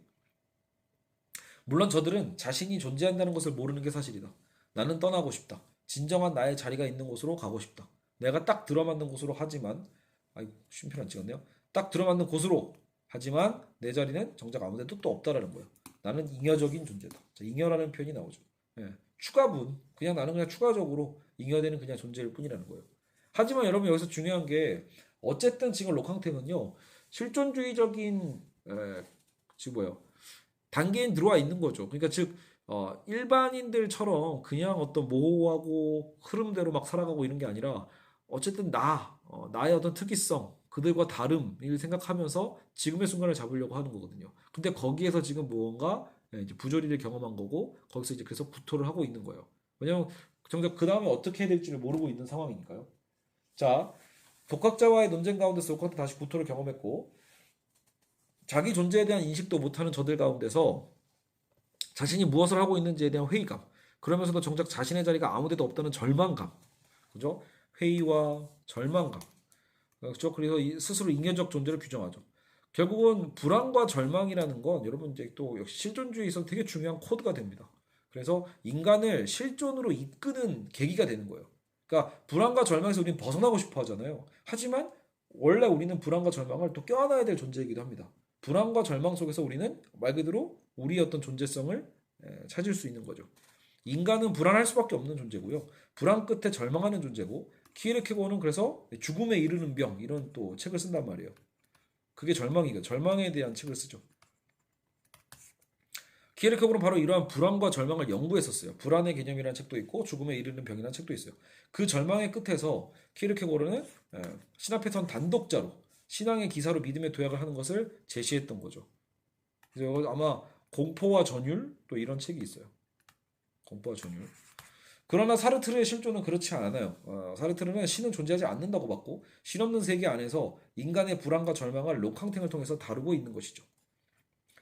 물론 저들은 자신이 존재한다는 것을 모르는 게 사실이다. 나는 떠나고 싶다. 진정한 나의 자리가 있는 곳으로 가고 싶다. 내가 딱 들어맞는 곳으로 하지만, 아이고, 쉼표를 안 찍었네요. 딱 들어맞는 곳으로 하지만 내 자리는 정작 아무데도 또 없다라는 거예요. 나는 잉여적인 존재다. 자, 잉여라는 표현이 나오죠. 예. 추가분, 그냥 나는 그냥 추가적으로 잉여되는 그냥 존재일 뿐이라는 거예요. 하지만 여러분 여기서 중요한 게 어쨌든 지금 록캉탱은요 실존주의적인 지금 뭐예요 단계에 들어와 있는 거죠. 그러니까 즉 일반인들처럼 그냥 어떤 모호하고 흐름대로 막 살아가고 이런 게 아니라 어쨌든 나의 어떤 특이성, 그들과 다름을 생각하면서 지금의 순간을 잡으려고 하는 거거든요. 근데 거기에서 지금 무언가 이제 부조리를 경험한 거고 거기서 이제 그래서 구토를 하고 있는 거예요. 왜냐면 정작 그 다음에 어떻게 해야 될지를 모르고 있는 상황이니까요. 자, 독학자와의 논쟁 가운데서 독학도 다시 구토를 경험했고 자기 존재에 대한 인식도 못하는 저들 가운데서 자신이 무엇을 하고 있는지에 대한 회의감, 그러면서도 정작 자신의 자리가 아무데도 없다는 절망감, 그죠? 회의와 절망감, 그렇죠? 그래서 스스로 인간적 존재를 규정하죠. 결국은 불안과 절망이라는 건 여러분 이제 또 역시 실존주의에서 되게 중요한 코드가 됩니다. 그래서 인간을 실존으로 이끄는 계기가 되는 거예요. 그러니까 불안과 절망에서 우리는 벗어나고 싶어 하잖아요. 하지만 원래 우리는 불안과 절망을 또 껴안아야 될 존재이기도 합니다. 불안과 절망 속에서 우리는 말 그대로 우리의 어떤 존재성을 찾을 수 있는 거죠. 인간은 불안할 수밖에 없는 존재고요. 불안 끝에 절망하는 존재고 키에르케고는 그래서 죽음에 이르는 병 이런 또 책을 쓴단 말이에요. 그게 절망이고 절망에 대한 책을 쓰죠. 키에르케고는 바로 이러한 불안과 절망을 연구했었어요. 불안의 개념이라는 책도 있고 죽음에 이르는 병이라는 책도 있어요. 그 절망의 끝에서 키에르케고르는 신화 패턴 단독자로 신앙의 기사로 믿음의 도약을 하는 것을 제시했던 거죠. 그래서 아마 공포와 전율 또 이런 책이 있어요. 공포와 전율. 그러나 사르트르의 실존은 그렇지 않아요. 사르트르는 신은 존재하지 않는다고 봤고 신 없는 세계 안에서 인간의 불안과 절망을 록캉탱을 통해서 다루고 있는 것이죠.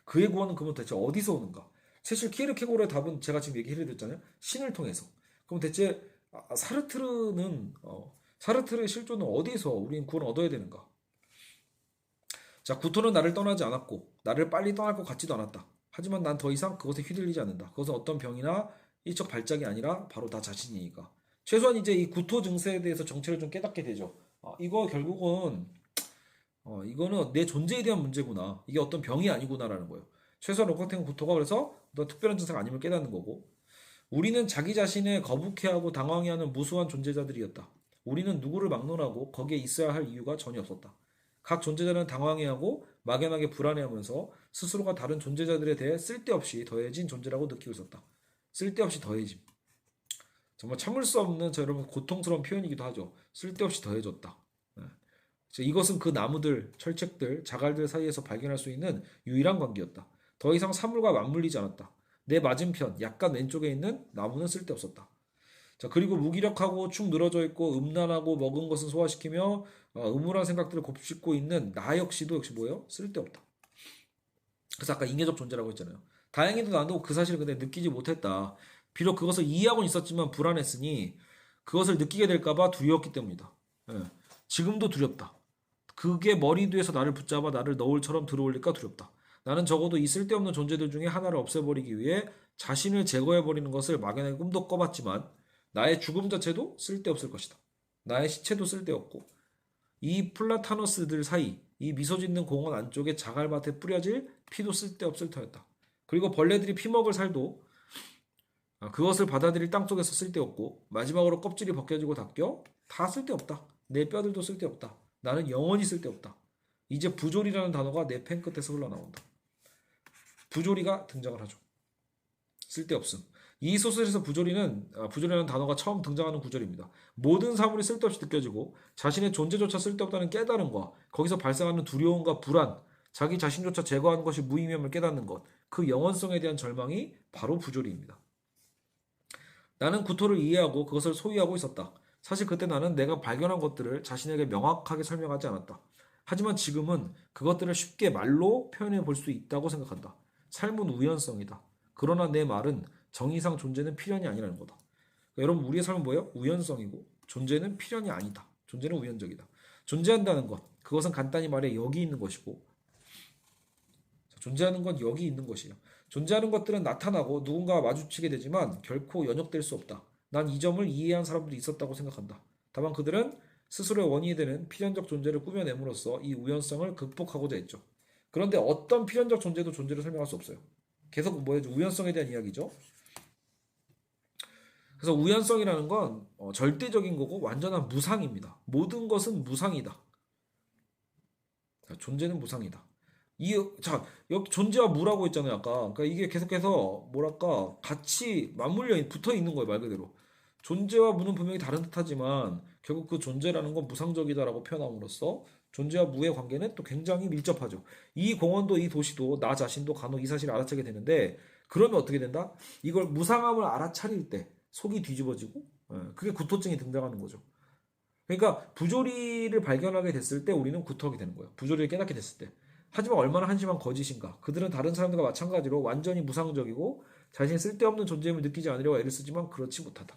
그의 구원은 그러면 대체 어디서 오는가? 사실 키에르케고르의 답은 제가 지금 얘기해드렸잖아요. 신을 통해서. 그럼 대체 사르트르의 실존은 어디서 우리는 구원을 얻어야 되는가? 자, 구토는 나를 떠나지 않았고 나를 빨리 떠날 것 같지도 않았다. 하지만 난 더 이상 그것에 휘둘리지 않는다. 그것은 어떤 병이나 일적 발작이 아니라 바로 나 자신이니까. 최소한 이제 이 구토 증세에 대해서 정체를 좀 깨닫게 되죠. 이거 결국은 이거는 내 존재에 대한 문제구나. 이게 어떤 병이 아니구나라는 거예요. 최소한 록캉탱 구토가 그래서 어떤 특별한 증세가 아님을 깨닫는 거고 우리는 자기 자신을 거북해하고 당황해하는 무수한 존재자들이었다. 우리는 누구를 막론하고 거기에 있어야 할 이유가 전혀 없었다. 각 존재자는 당황해하고 막연하게 불안해하면서 스스로가 다른 존재자들에 대해 쓸데없이 더해진 존재라고 느끼고 있었다. 쓸데없이 더해짐. 정말 참을 수 없는 여러분 고통스러운 표현이기도 하죠. 쓸데없이 더해졌다. 이것은 그 나무들, 철책들, 자갈들 사이에서 발견할 수 있는 유일한 관계였다. 더 이상 사물과 맞물리지 않았다. 내 맞은편, 약간 왼쪽에 있는 나무는 쓸데없었다. 자, 그리고 무기력하고 축 늘어져 있고 음란하고 먹은 것은 소화시키며 음울한 생각들을 곱씹고 있는 나 역시도 역시 뭐예요? 쓸데없다. 그래서 아까 인계적 존재라고 했잖아요. 다행히도 나도 그 사실을 근데 느끼지 못했다. 비록 그것을 이해하고는 있었지만 불안했으니 그것을 느끼게 될까봐 두려웠기 때문이다. 예. 지금도 두렵다. 그게 머리 뒤에서 나를 붙잡아 나를 너울처럼 들어올릴까 두렵다. 나는 적어도 이 쓸데없는 존재들 중에 하나를 없애버리기 위해 자신을 제거해버리는 것을 막연하게 꿈도 꿔봤지만 나의 죽음 자체도 쓸데없을 것이다. 나의 시체도 쓸데없고 이 플라타노스들 사이 이 미소 짓는 공원 안쪽에 자갈밭에 뿌려질 피도 쓸데없을 터였다. 그리고 벌레들이 피먹을 살도 그것을 받아들일 땅속에서 쓸데없고 마지막으로 껍질이 벗겨지고 닦여 다 쓸데없다. 내 뼈들도 쓸데없다. 나는 영원히 쓸데없다. 이제 부조리라는 단어가 내 펜 끝에서 흘러나온다. 부조리가 등장을 하죠. 쓸데없음. 이 소설에서 부조리라는 단어가 처음 등장하는 구절입니다. 모든 사물이 쓸데없이 느껴지고 자신의 존재조차 쓸데없다는 깨달음과 거기서 발생하는 두려움과 불안, 자기 자신조차 제거하는 것이 무의미함을 깨닫는 것, 그 영원성에 대한 절망이 바로 부조리입니다. 나는 구토를 이해하고 그것을 소유하고 있었다. 사실 그때 나는 내가 발견한 것들을 자신에게 명확하게 설명하지 않았다. 하지만 지금은 그것들을 쉽게 말로 표현해 볼 수 있다고 생각한다. 삶은 우연성이다. 그러나 내 말은 정의상 존재는 필연이 아니라는 거다. 그러니까 여러분 우리의 삶은 뭐예요? 우연성이고 존재는 필연이 아니다. 존재는 우연적이다. 존재한다는 것, 그것은 간단히 말해 여기 있는 것이고 존재하는 건 여기 있는 것이에요. 존재하는 것들은 나타나고 누군가와 마주치게 되지만 결코 연역될 수 없다. 난 이 점을 이해한 사람들이 있었다고 생각한다. 다만 그들은 스스로의 원인이 되는 필연적 존재를 꾸며냄으로써 이 우연성을 극복하고자 했죠. 그런데 어떤 필연적 존재도 존재를 설명할 수 없어요. 계속 뭐예요? 우연성에 대한 이야기죠. 그래서 우연성이라는 건 절대적인 거고 완전한 무상입니다. 모든 것은 무상이다. 자, 존재는 무상이다. 자, 여기 존재와 무라고 했잖아요, 아까. 그러니까 이게 계속해서 뭐랄까 같이 맞물려 붙어 있는 거예요, 말 그대로. 존재와 무는 분명히 다른 듯하지만 결국 그 존재라는 건 무상적이다라고 표현함으로써 존재와 무의 관계는 또 굉장히 밀접하죠. 이 공원도 이 도시도 나 자신도 간혹 이 사실을 알아차게 되는데 그러면 어떻게 된다? 이걸 무상함을 알아차릴 때 속이 뒤집어지고 그게 구토증이 등장하는 거죠. 그러니까 부조리를 발견하게 됐을 때 우리는 구토하게 되는 거예요. 부조리를 깨닫게 됐을 때. 하지만 얼마나 한심한 거짓인가. 그들은 다른 사람들과 마찬가지로 완전히 무상적이고 자신이 쓸데없는 존재임을 느끼지 않으려고 애를 쓰지만 그렇지 못하다.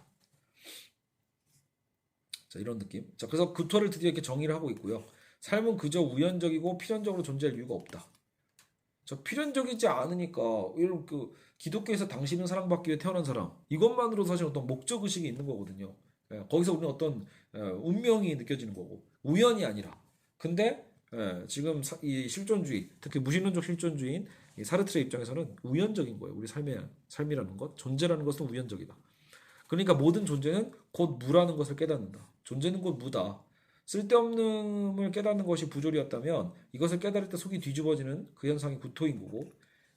자, 이런 느낌. 자, 그래서 구토를 드디어 이렇게 정의를 하고 있고요. 삶은 그저 우연적이고 필연적으로 존재할 이유가 없다. 자, 필연적이지 않으니까 이런 기독교에서 당신은 사랑받기 위해 태어난 사람 이것만으로 사실 어떤 목적 의식이 있는 거거든요. 거기서 우리는 어떤 운명이 느껴지는 거고 우연이 아니라. 근데 지금 이 실존주의, 특히 무신론적 실존주의인 이 사르트르의 입장에서는 우연적인 거예요. 우리 삶이라는 것, 존재라는 것은 우연적이다. 그러니까 모든 존재는 곧 무라는 것을 깨닫는다. 존재는 곧 무다. 쓸데없는을 깨닫는 것이 부조리였다면 이것을 깨달을 때 속이 뒤집어지는 그 현상이 구토인 거고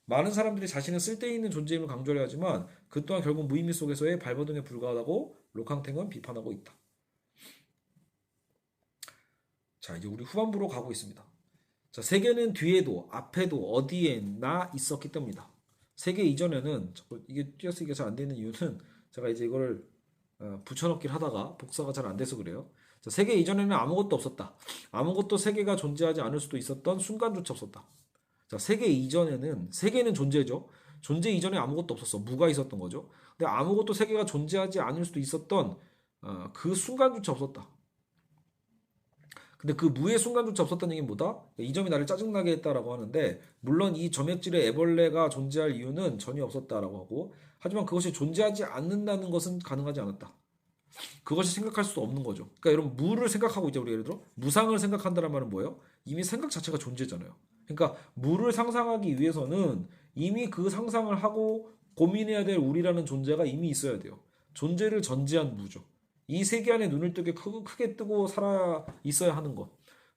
많은 사람들이 자신은 쓸데있는 존재임을 강조를 하지만 그 또한 결국 무의미 속에서의 발버둥에 불과하다고 로캉탱은 비판하고 있다. 자, 이제 우리 후반부로 가고 있습니다. 자, 세계는 뒤에도 앞에도 어디에나 있었기 때문이다. 세계 이전에는 이게 띄어쓰기가 잘 안 되는 이유는 제가 이제 이거를 붙여넣기를 하다가 복사가 잘 안 돼서 그래요. 자, 세계 이전에는 아무것도 없었다. 아무것도 세계가 존재하지 않을 수도 있었던 순간조차 없었다. 자, 세계 이전에는 세계는 존재죠. 존재 이전에 아무것도 없었어. 무가 있었던 거죠. 근데 아무것도 세계가 존재하지 않을 수도 있었던 그 순간조차 없었다. 근데 그 무의 순간조차 없었다는 얘기는 뭐다? 이 점이 나를 짜증나게 했다라고 하는데 물론 이 점액질의 애벌레가 존재할 이유는 전혀 없었다라고 하고 하지만 그것이 존재하지 않는다는 것은 가능하지 않았다. 그것이 생각할 수 없는 거죠. 그러니까 여러분 무를 생각하고 이제 우리 예를 들어 무상을 생각한다는 말은 뭐예요? 이미 생각 자체가 존재잖아요. 그러니까 무를 상상하기 위해서는 이미 그 상상을 하고 고민해야 될 우리라는 존재가 이미 있어야 돼요. 존재를 전제한 무죠. 이 세계 안에 눈을 뜨게 크게 뜨고 살아 있어야 하는 것.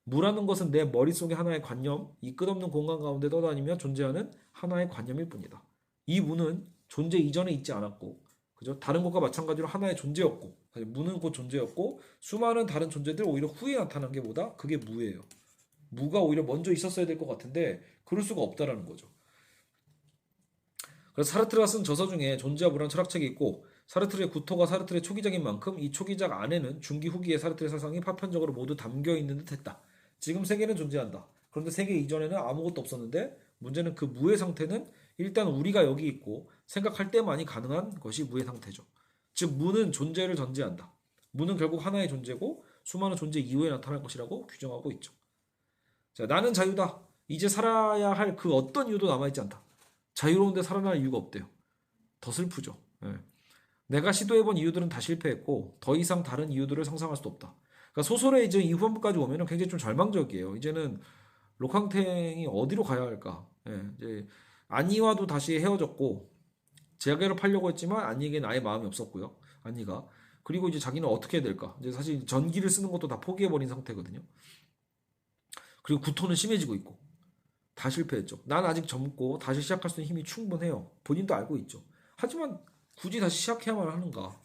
무라는 것은 내 머릿속에 하나의 관념, 이 끝없는 공간 가운데 떠다니며 존재하는 하나의 관념일 뿐이다. 이 무는 존재 이전에 있지 않았고, 그죠? 다른 것과 마찬가지로 하나의 존재였고, 무는 곧 존재였고, 수많은 다른 존재들 오히려 후에 나타난 게 뭐다? 그게 무예요. 무가 오히려 먼저 있었어야 될 것 같은데, 그럴 수가 없다라는 거죠. 그래서 사르트르가 쓴 저서 중에 존재와 무라는 철학책이 있고, 사르트르의 구토가 사르트르의 초기작인 만큼 이 초기작 안에는 중기 후기의 사르트르의 사상이 파편적으로 모두 담겨 있는 듯 했다. 지금 세계는 존재한다. 그런데 세계 이전에는 아무것도 없었는데 문제는 그 무의 상태는 일단 우리가 여기 있고 생각할 때만이 가능한 것이 무의 상태죠. 즉 무는 존재를 전제한다. 무는 결국 하나의 존재고 수많은 존재 이후에 나타날 것이라고 규정하고 있죠. 자, 나는 자유다. 이제 살아야 할 그 어떤 이유도 남아있지 않다. 자유로운데 살아날 이유가 없대요. 더 슬프죠. 예. 내가 시도해본 이유들은 다 실패했고 더 이상 다른 이유들을 상상할 수도 없다. 그러니까 소설의 이제 이 후반부까지 오면은 굉장히 좀 절망적이에요. 이제는 로캉탱이 어디로 가야 할까? 예, 이제 안니와도 다시 헤어졌고 재결을 하려고 했지만 안니에게는 아예 마음이 없었고요. 안니가 그리고 이제 자기는 어떻게 해야 될까? 이제 사실 전기를 쓰는 것도 다 포기해버린 상태거든요. 그리고 구토는 심해지고 있고 다 실패했죠. 난 아직 젊고 다시 시작할 수 있는 힘이 충분해요. 본인도 알고 있죠. 하지만 굳이 다시 시작해야만 하는가?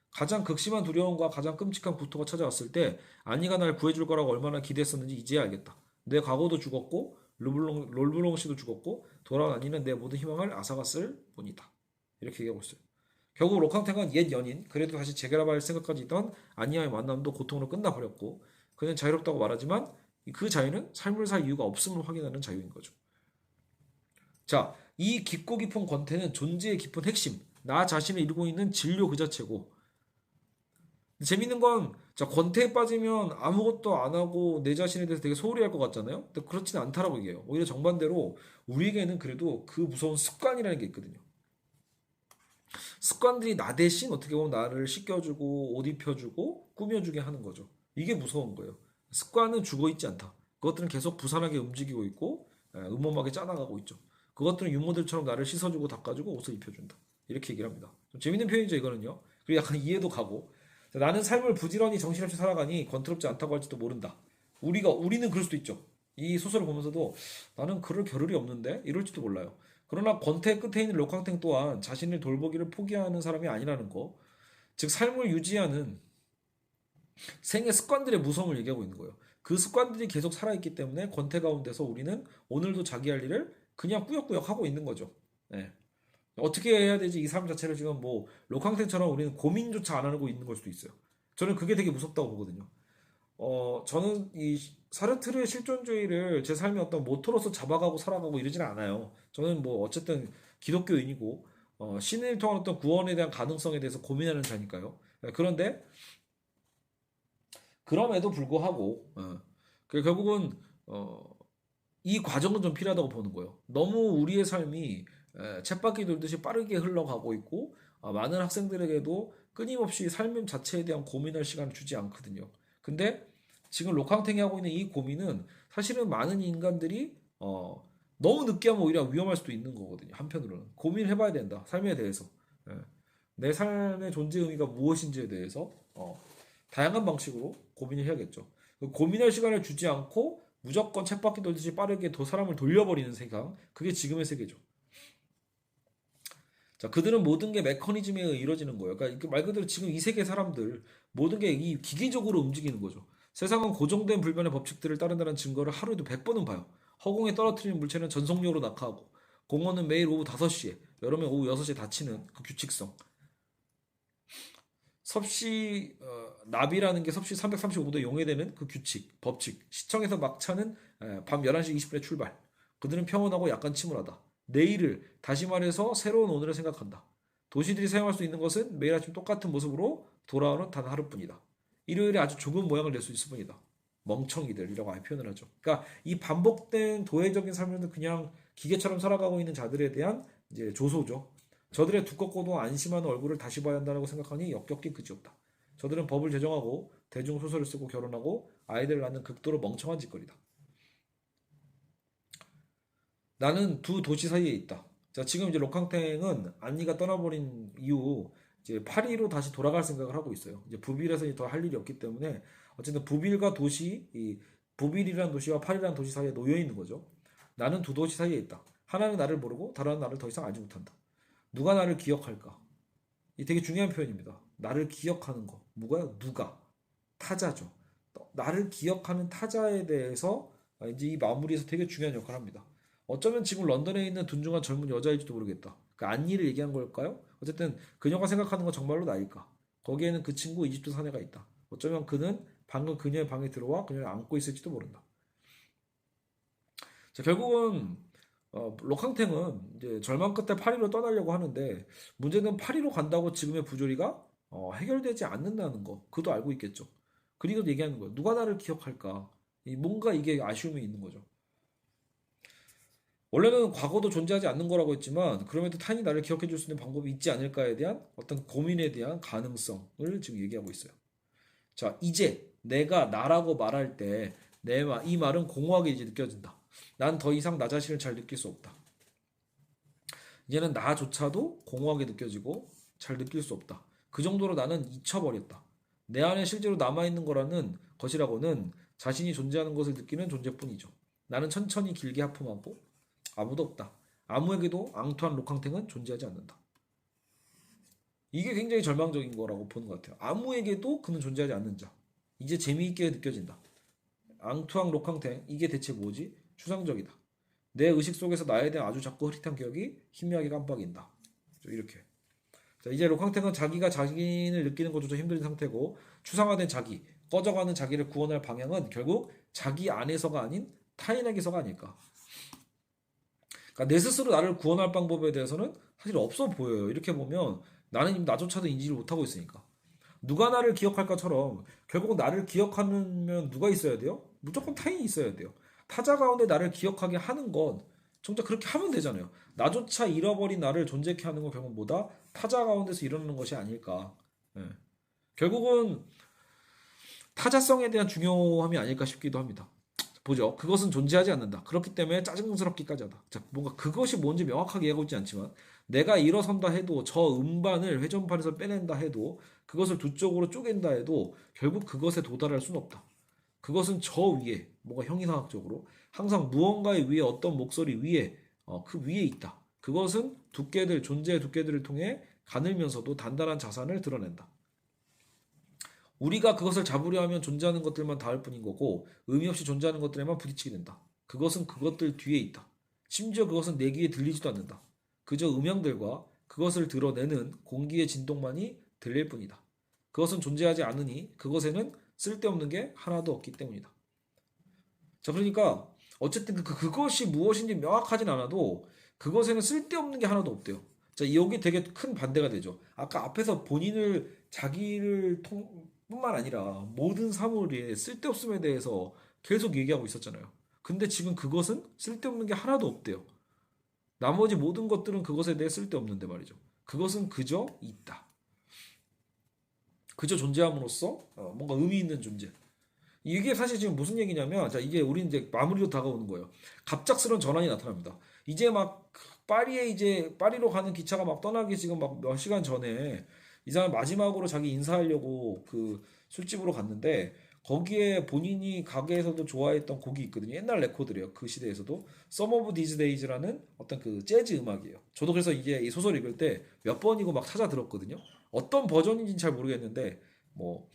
가장 극심한 두려움과 가장 끔찍한 구토가 찾아왔을 때 안니가 날 구해줄 거라고 얼마나 기대했었는지 이제야 알겠다. 내 과거도 죽었고 롤블롱 씨도 죽었고 돌아온 안니는 내 모든 희망을 앗아갔을 뿐이다. 이렇게 얘기하고 있어요. 결국 로캉탱은 옛 연인, 그래도 다시 재결합할 생각까지 있던 안니와의 만남도 고통으로 끝나버렸고 그는 자유롭다고 말하지만 그 자유는 삶을 살 이유가 없음을 확인하는 자유인 거죠. 자, 이 깊고 깊은 권태는 존재의 깊은 핵심, 나 자신을 이루고 있는 진료 그 자체고 재밌는 건, 자, 권태에 빠지면 아무것도 안 하고 내 자신에 대해서 되게 소홀히 할 것 같잖아요? 근데 그렇지는 않다라고 얘기해요. 오히려 정반대로 우리에게는 그래도 그 무서운 습관이라는 게 있거든요. 습관들이 나 대신 어떻게 보면 나를 씻겨주고 옷 입혀주고 꾸며주게 하는 거죠. 이게 무서운 거예요. 습관은 죽어 있지 않다. 그것들은 계속 부산하게 움직이고 있고 음험하게 짜나가고 있죠. 그것들은 유모들처럼 나를 씻어주고 닦아주고 옷을 입혀준다. 이렇게 얘기를 합니다. 좀 재밌는 표현이죠, 이거는요. 그리고 약간 이해도 가고. 나는 삶을 부지런히 정신없이 살아가니 건태롭지 않다고 할지도 모른다. 우리는 그럴 수도 있죠. 이 소설을 보면서도 나는 그럴 겨를이 없는데 이럴지도 몰라요. 그러나 권태 끝에 있는 록캉탱 또한 자신을 돌보기를 포기하는 사람이 아니라는 거. 즉 삶을 유지하는 생의 습관들의 무서움을 얘기하고 있는 거예요. 그 습관들이 계속 살아있기 때문에 권태 가운데서 우리는 오늘도 자기 할 일을 그냥 꾸역꾸역 하고 있는 거죠. 네. 어떻게 해야 되지? 이 삶 자체를 지금 뭐 록캉탱처럼 우리는 고민조차 안 하고 있는 걸 수도 있어요. 저는 그게 되게 무섭다고 보거든요. 저는 이 사르트르의 실존주의를 제 삶의 어떤 모토로서 잡아가고 살아가고 이러지는 않아요. 저는 뭐 어쨌든 기독교인이고 신을 통한 어떤 구원에 대한 가능성에 대해서 고민하는 자니까요. 그런데 그럼에도 불구하고 결국은 이 과정은 좀 필요하다고 보는 거예요. 너무 우리의 삶이 쳇바퀴 돌듯이 빠르게 흘러가고 있고 많은 학생들에게도 끊임없이 삶 자체에 대한 고민할 시간을 주지 않거든요. 근데 지금 록캉탱이 하고 있는 이 고민은 사실은 많은 인간들이 너무 늦게 하면 오히려 위험할 수도 있는 거거든요. 한편으로는 고민을 해봐야 된다. 삶에 대해서 예. 내 삶의 존재 의미가 무엇인지에 대해서 다양한 방식으로 고민을 해야겠죠. 고민할 시간을 주지 않고 무조건 쳇바퀴 돌듯이 빠르게 더 사람을 돌려버리는 세상, 그게 지금의 세계죠. 자, 그들은 모든 게 메커니즘에 의해 이루어지는 거예요. 그러니까 말 그대로 지금 이 세계 사람들 모든 게 이 기계적으로 움직이는 거죠. 세상은 고정된 불변의 법칙들을 따른다는 증거를 하루에도 100번은 봐요. 허공에 떨어뜨리는 물체는 전속력으로 낙하하고 공원은 매일 오후 5시에 여름에 오후 6시에 닫히는 그 규칙성. 섭씨 나비라는 게 섭씨 335도에 용해되는 그 규칙, 법칙. 시청에서 막차는 밤 11시 20분에 출발. 그들은 평온하고 약간 침울하다. 내일을 다시 말해서 새로운 오늘을 생각한다. 도시들이 사용할 수 있는 것은 매일 아침 똑같은 모습으로 돌아오는 단 하루뿐이다. 일요일에 아주 조금 모양을 낼 수 있을 뿐이다. 멍청이들이라고 아예 표현을 하죠. 그러니까 이 반복된 도회적인 삶을 그냥 기계처럼 살아가고 있는 자들에 대한 이제 조소죠. 저들의 두껍고도 안심하는 얼굴을 다시 봐야 한다고 생각하니 역겹기 그지없다. 저들은 법을 제정하고 대중소설을 쓰고 결혼하고 아이들을 낳는 극도로 멍청한 짓거리다. 나는 두 도시 사이에 있다. 자, 지금 이제 록캉탱은 안니가 떠나버린 이후 이제 파리로 다시 돌아갈 생각을 하고 있어요. 이제 부빌에서 더 할 일이 없기 때문에 어쨌든 부빌과 도시, 이 부빌이라는 도시와 파리라는 도시 사이에 놓여 있는 거죠. 나는 두 도시 사이에 있다. 하나는 나를 모르고 다른 하나는 나를 더 이상 알지 못한다. 누가 나를 기억할까? 이 되게 중요한 표현입니다. 나를 기억하는 거. 뭐가요? 누가? 타자죠. 나를 기억하는 타자에 대해서 이제 이 마무리에서 되게 중요한 역할을 합니다. 어쩌면 지금 런던에 있는 둔중한 젊은 여자일지도 모르겠다. 그 안니를 얘기한 걸까요? 어쨌든 그녀가 생각하는 건 정말로 나일까? 거기에는 그 친구 이집트 사내가 있다. 어쩌면 그는 방금 그녀의 방에 들어와 그녀를 안고 있을지도 모른다. 자, 결국은 록캉탱은 이제 절망 끝에 파리로 떠나려고 하는데 문제는 파리로 간다고 지금의 부조리가 해결되지 않는다는 거. 그도 알고 있겠죠. 그리고 얘기하는 거예요. 누가 나를 기억할까? 뭔가 이게 아쉬움이 있는 거죠. 원래는 과거도 존재하지 않는 거라고 했지만 그럼에도 타인이 나를 기억해 줄 수 있는 방법이 있지 않을까에 대한 어떤 고민에 대한 가능성을 지금 얘기하고 있어요. 자, 이제 내가 나라고 말할 때 이 말은 공허하게 이제 느껴진다. 난 더 이상 나 자신을 잘 느낄 수 없다. 이제는 나조차도 공허하게 느껴지고 잘 느낄 수 없다. 그 정도로 나는 잊혀버렸다. 내 안에 실제로 남아있는 거라는 것이라고는 자신이 존재하는 것을 느끼는 존재뿐이죠. 나는 천천히 길게 하품하고 아무도 없다. 아무에게도 앙투안 록캉탱은 존재하지 않는다. 이게 굉장히 절망적인 거라고 보는 것 같아요. 아무에게도 그는 존재하지 않는 자. 이제 재미있게 느껴진다. 앙투안 록캉탱, 이게 대체 뭐지? 추상적이다. 내 의식 속에서 나에 대한 아주 작고 흐릿한 기억이 희미하게 깜빡인다. 이렇게. 자, 이제 록캉탱은 자기가 자신을 느끼는 것조차 힘든 상태고 추상화된 자기, 꺼져가는 자기를 구원할 방향은 결국 자기 안에서가 아닌 타인에게서가 아닐까. 그러니까 내 스스로 나를 구원할 방법에 대해서는 사실 없어 보여요. 이렇게 보면 나는 이미 나조차도 인지를 못하고 있으니까. 누가 나를 기억할까처럼 결국 나를 기억하면 누가 있어야 돼요? 무조건 타인이 있어야 돼요. 타자 가운데 나를 기억하게 하는 건 정작 그렇게 하면 되잖아요. 나조차 잃어버린 나를 존재케 하는 건 결국 뭐다? 타자 가운데서 일어나는 것이 아닐까. 예. 결국은 타자성에 대한 중요함이 아닐까 싶기도 합니다. 보죠. 그것은 존재하지 않는다. 그렇기 때문에 짜증스럽기까지 하다. 자, 뭔가 그것이 뭔지 명확하게 이해하고 있지 않지만 내가 일어선다 해도 저 음반을 회전판에서 빼낸다 해도 그것을 두 쪽으로 쪼갠다 해도 결국 그것에 도달할 수는 없다. 그것은 저 위에 뭔가 형이상학적으로 항상 무언가의 위에 어떤 목소리 위에 그 위에 있다. 그것은 두께들 존재의 두께들을 통해 가늘면서도 단단한 자산을 드러낸다. 우리가 그것을 잡으려 하면 존재하는 것들만 닿을 뿐인 거고 의미 없이 존재하는 것들에만 부딪히게 된다. 그것은 그것들 뒤에 있다. 심지어 그것은 내 귀에 들리지도 않는다. 그저 음향들과 그것을 드러내는 공기의 진동만이 들릴 뿐이다. 그것은 존재하지 않으니 그것에는 쓸데없는 게 하나도 없기 때문이다. 자, 그러니까 어쨌든 그것이 무엇인지 명확하진 않아도 그것에는 쓸데없는 게 하나도 없대요. 자, 여기 되게 큰 반대가 되죠. 아까 앞에서 본인을 자기를 뿐만 아니라 모든 사물의 쓸데없음에 대해서 계속 얘기하고 있었잖아요. 근데 지금 그것은 쓸데없는 게 하나도 없대요. 나머지 모든 것들은 그것에 대해 쓸데없는데 말이죠. 그것은 그저 있다. 그저 존재함으로써 뭔가 의미 있는 존재. 이게 사실 지금 무슨 얘기냐면, 자, 이게 우리 이제 마무리로 다가오는 거예요. 갑작스러운 전환이 나타납니다. 이제 막 파리에 이제 파리로 가는 기차가 막 떠나기 지금 막 몇 시간 전에 이 사람 마지막으로 자기 인사하려고 그 술집으로 갔는데 거기에 본인이 가게에서도 좋아했던 곡이 있거든요. 옛날 레코드래요. 그 시대에서도 Some of These Days라는 어떤 그 재즈 음악이에요. 저도 그래서 이게 이 소설 읽을 때 몇 번이고 막 찾아 들었거든요. 어떤 버전인지는 잘 모르겠는데 뭐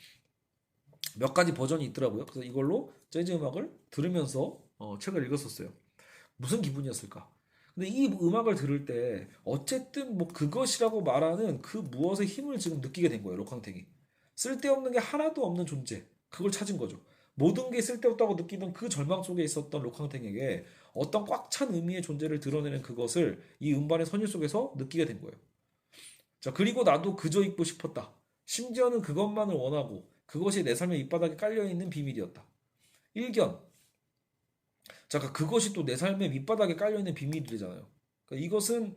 몇 가지 버전이 있더라고요. 그래서 이걸로 재즈 음악을 들으면서 책을 읽었었어요. 무슨 기분이었을까? 근데 이 음악을 들을 때 어쨌든 뭐 그것이라고 말하는 그 무엇의 힘을 지금 느끼게 된 거예요. 록황탱이. 쓸데없는 게 하나도 없는 존재. 그걸 찾은 거죠. 모든 게 쓸데없다고 느끼던 그 절망 속에 있었던 록황탱에게 어떤 꽉 찬 의미의 존재를 드러내는 그것을 이 음반의 선율 속에서 느끼게 된 거예요. 자, 그리고 나도 그저 있고 싶었다. 심지어는 그것만을 원하고 그것이 내 삶의 밑바닥에 깔려있는 비밀이었다. 일견. 자, 그러니까 그것이 또 내 삶의 밑바닥에 깔려있는 비밀이잖아요. 그러니까 이것은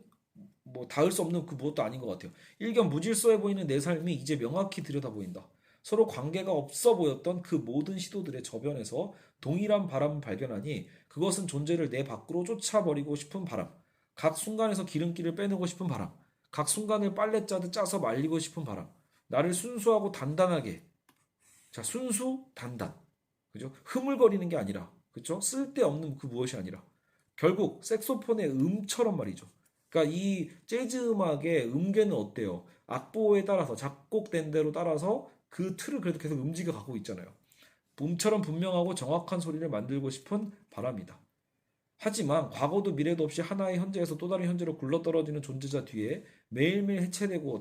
뭐 닿을 수 없는 그 무엇도 아닌 것 같아요. 일견 무질서해 보이는 내 삶이 이제 명확히 들여다 보인다. 서로 관계가 없어 보였던 그 모든 시도들의 저변에서 동일한 바람을 발견하니 그것은 존재를 내 밖으로 쫓아버리고 싶은 바람. 각 순간에서 기름기를 빼내고 싶은 바람. 각 순간을 빨래 짜듯 짜서 말리고 싶은 바람. 나를 순수하고 단단하게. 자, 순수, 단단. 그죠? 흐물거리는 게 아니라, 그죠? 쓸데없는 그 무엇이 아니라. 결국, 색소폰의 음처럼 말이죠. 그러니까 이 재즈 음악의 음계는 어때요? 악보에 따라서, 작곡된 대로 따라서 그 틀을 그래도 계속 움직여 가고 있잖아요. 음처럼 분명하고 정확한 소리를 만들고 싶은 바람이다. 하지만 과거도 미래도 없이 하나의 현재에서 또 다른 현재로 굴러떨어지는 존재자 뒤에 매일매일 해체되고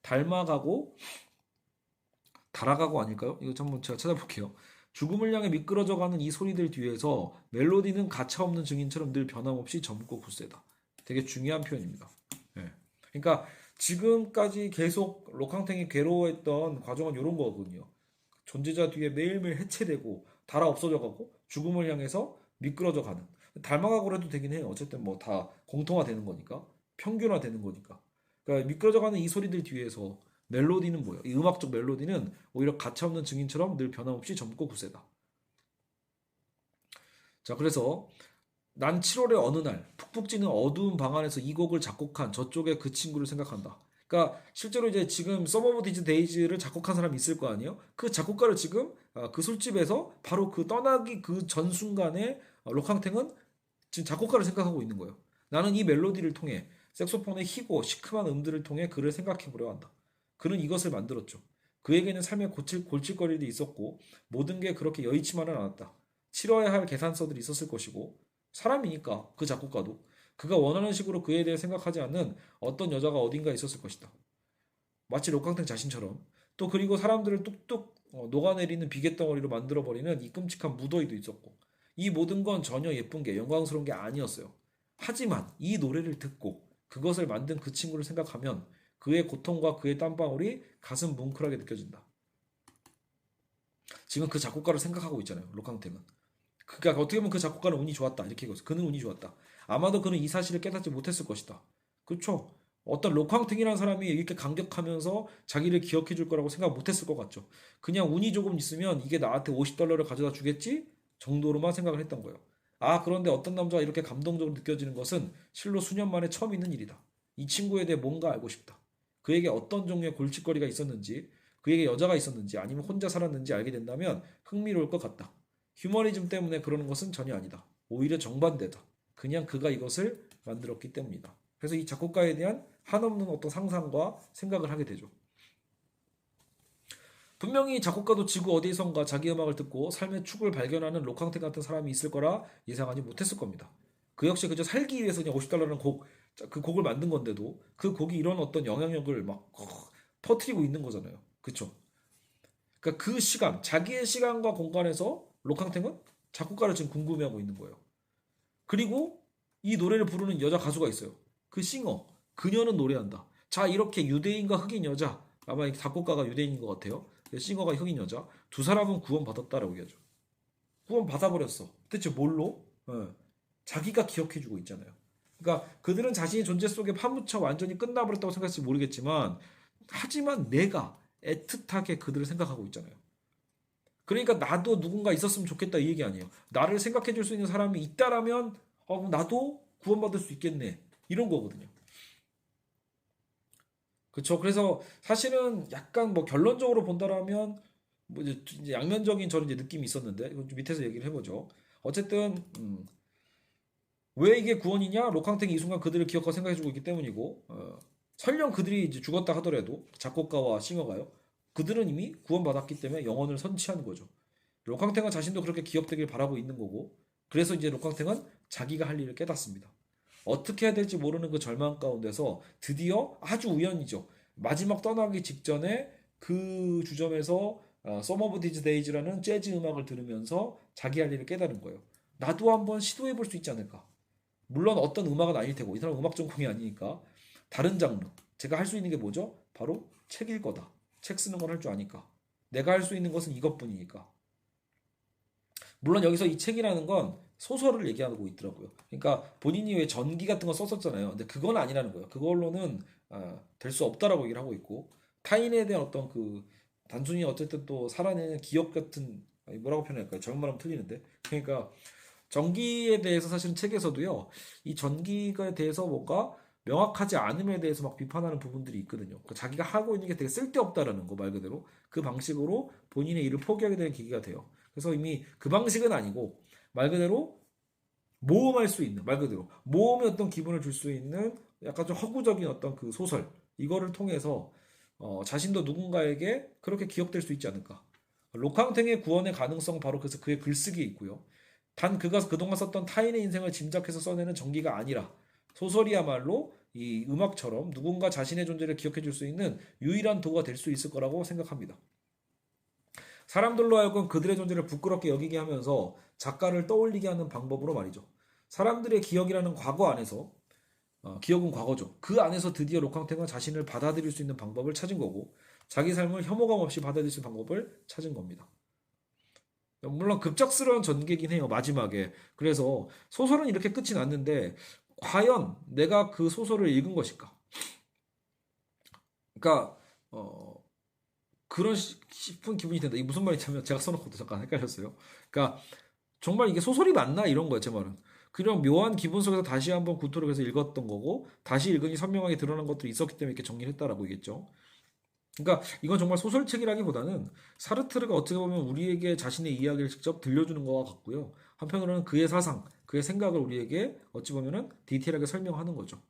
닮아가고 달아가고 아닐까요? 이거 한번 제가 찾아볼게요. 죽음을 향해 미끄러져가는 이 소리들 뒤에서 멜로디는 가차없는 증인처럼 늘 변함없이 젊고 굳세다. 되게 중요한 표현입니다. 예. 그러니까 지금까지 계속 록항탱이 괴로워했던 과정은 이런 거거든요. 존재자 뒤에 매일매일 해체되고 달아 없어져가고 죽음을 향해서 미끄러져가는. 닮아가고 해도 되긴 해요. 어쨌든 뭐 다 공통화되는 거니까. 평균화되는 거니까. 그러니까 미끄러져가는 이 소리들 뒤에서 멜로디는 뭐예요? 이 음악적 멜로디는 오히려 가차없는 증인처럼 늘 변함없이 젊고 굳세다. 자, 그래서 난 7월의 어느 날 푹푹 찌는 어두운 방 안에서 이 곡을 작곡한 저쪽의 그 친구를 생각한다. 그러니까 실제로 이제 지금 Some of These Days를 작곡한 사람이 있을 거 아니에요? 그 작곡가를 지금 그 술집에서 바로 그 떠나기 그 전 순간에 록항탱은 지금 작곡가를 생각하고 있는 거예요. 나는 이 멜로디를 통해 색소폰의 희고 시큼한 음들을 통해 그를 생각해 보려 한다. 그는 이것을 만들었죠. 그에게는 삶의 골칫거리도 있었고 모든 게 그렇게 여의치만은 않았다. 치러야 할 계산서들이 있었을 것이고 사람이니까 그 작곡가도 그가 원하는 식으로 그에 대해 생각하지 않는 어떤 여자가 어딘가 있었을 것이다. 마치 록강탱 자신처럼 또 그리고 사람들을 뚝뚝 녹아내리는 비계덩어리로 만들어버리는 이 끔찍한 무더위도 있었고 이 모든 건 전혀 예쁜 게 영광스러운 게 아니었어요. 하지만 이 노래를 듣고 그것을 만든 그 친구를 생각하면 그의 고통과 그의 땀방울이 가슴 뭉클하게 느껴진다. 지금 그 작곡가를 생각하고 있잖아요. 록캉탱은. 그러니까 어떻게 보면 그 작곡가는 운이 좋았다. 이렇게 얘기했어. 그는 운이 좋았다. 아마도 그는 이 사실을 깨닫지 못했을 것이다. 그렇죠? 어떤 록캉탱이라는 사람이 이렇게 강력하면서 자기를 기억해 줄 거라고 생각 못했을 것 같죠. 그냥 운이 조금 있으면 이게 나한테 $50를 가져다 주겠지? 정도로만 생각을 했던 거예요. 아, 그런데 어떤 남자가 이렇게 감동적으로 느껴지는 것은 실로 수년 만에 처음 있는 일이다. 이 친구에 대해 뭔가 알고 싶다. 그에게 어떤 종류의 골칫거리가 있었는지, 그에게 여자가 있었는지, 아니면 혼자 살았는지 알게 된다면 흥미로울 것 같다. 휴머니즘 때문에 그러는 것은 전혀 아니다. 오히려 정반대다. 그냥 그가 이것을 만들었기 때문이다. 그래서 이 작곡가에 대한 한없는 어떤 상상과 생각을 하게 되죠. 분명히 작곡가도 지구 어디선가 자기 음악을 듣고 삶의 축을 발견하는 록캉테 같은 사람이 있을 거라 예상하지 못했을 겁니다. 그 역시 그저 살기 위해서 그냥 $50라는 그 곡을 만든 건데도 그 곡이 이런 어떤 영향력을 막 퍼뜨리고 있는 거잖아요. 그쵸? 그러니까 그 시간, 자기의 시간과 공간에서 록캉탱은 작곡가를 지금 궁금해하고 있는 거예요. 그리고 이 노래를 부르는 여자 가수가 있어요. 그 싱어. 그녀는 노래한다. 자, 이렇게 유대인과 흑인 여자, 아마 작곡가가 유대인인 것 같아요. 싱어가 흑인 여자. 두 사람은 구원받았다라고 얘기하죠. 구원받아버렸어. 대체 뭘로? 자기가 기억해주고 있잖아요. 그러니까 그들은 자신의 존재 속에 파묻혀 완전히 끝나버렸다고 생각할지 모르겠지만, 하지만 내가 애틋하게 그들을 생각하고 있잖아요. 그러니까 나도 누군가 있었으면 좋겠다 이 얘기 아니에요. 나를 생각해 줄 수 있는 사람이 있다라면 나도 구원받을 수 있겠네. 이런 거거든요. 그렇죠. 그래서 사실은 약간 뭐 결론적으로 본다라면 뭐 이제 양면적인 저는 이제 느낌이 있었는데 이건 좀 밑에서 얘기를 해보죠. 어쨌든 왜 이게 구원이냐? 록캉탱이 이 순간 그들을 기억하고 생각해주고 있기 때문이고 설령 그들이 이제 죽었다 하더라도 작곡가와 싱어가요. 그들은 이미 구원받았기 때문에 영혼을 선취하는 거죠. 록캉탱은 자신도 그렇게 기억되길 바라고 있는 거고 그래서 이제 록캉탱은 자기가 할 일을 깨닫습니다. 어떻게 해야 될지 모르는 그 절망 가운데서 드디어 아주 우연이죠. 마지막 떠나기 직전에 그 주점에서 Some of These Days라는 재즈 음악을 들으면서 자기 할 일을 깨달은 거예요. 나도 한번 시도해 볼 수 있지 않을까. 물론 어떤 음악은 아닐 테고 이 사람 음악 전공이 아니니까 다른 장르 제가 할 수 있는 게 뭐죠? 바로 책일 거다. 책 쓰는 걸 할 줄 아니까. 내가 할 수 있는 것은 이것뿐이니까. 물론 여기서 이 책이라는 건 소설을 얘기하고 있더라고요. 그러니까 본인이 왜 전기 같은 거 썼었잖아요. 근데 그건 아니라는 거예요. 그걸로는 될 수 없다라고 얘기를 하고 있고 타인에 대한 어떤 그 단순히 어쨌든 또 살아내는 기억 같은 뭐라고 표현할까요? 잘못 말하면 틀리는데 그러니까 전기에 대해서 사실은 책에서도요 이 전기에 대해서 뭔가 명확하지 않음에 대해서 막 비판하는 부분들이 있거든요. 그러니까 자기가 하고 있는 게 되게 쓸데없다라는 거 말 그대로 그 방식으로 본인의 일을 포기하게 되는 계기가 돼요. 그래서 이미 그 방식은 아니고 말 그대로 모험할 수 있는 말 그대로 모험의 어떤 기분을 줄 수 있는 약간 좀 허구적인 어떤 그 소설 이거를 통해서 자신도 누군가에게 그렇게 기억될 수 있지 않을까. 록캉탱의 구원의 가능성 바로 그래서 그의 글쓰기에 있고요. 단 그가 그동안 썼던 타인의 인생을 짐작해서 써내는 전기가 아니라 소설이야말로 이 음악처럼 누군가 자신의 존재를 기억해 줄 수 있는 유일한 도구가 될 수 있을 거라고 생각합니다. 사람들로 하여금 그들의 존재를 부끄럽게 여기게 하면서 작가를 떠올리게 하는 방법으로 말이죠. 사람들의 기억이라는 과거 안에서 기억은 과거죠. 그 안에서 드디어 록캉탱은 자신을 받아들일 수 있는 방법을 찾은 거고 자기 삶을 혐오감 없이 받아들일 수 있는 방법을 찾은 겁니다. 물론 급작스러운 전개긴 해요. 마지막에. 그래서 소설은 이렇게 끝이 났는데 과연 내가 그 소설을 읽은 것일까? 그러니까 그런 싶은 기분이 든다. 이게 무슨 말인지 제가 써놓고도 잠깐 헷갈렸어요. 그러니까 정말 이게 소설이 맞나 이런 거예요, 제 말은. 그런 묘한 기분 속에서 다시 한번 구토를 해서 읽었던 거고 다시 읽으니 선명하게 드러난 것들이 있었기 때문에 이렇게 정리를 했다라고 얘기했죠. 그러니까 이건 정말 소설책이라기보다는 사르트르가 어떻게 보면 우리에게 자신의 이야기를 직접 들려주는 것과 같고요. 한편으로는 그의 사상, 그의 생각을 우리에게 어찌 보면은 디테일하게 설명하는 거죠.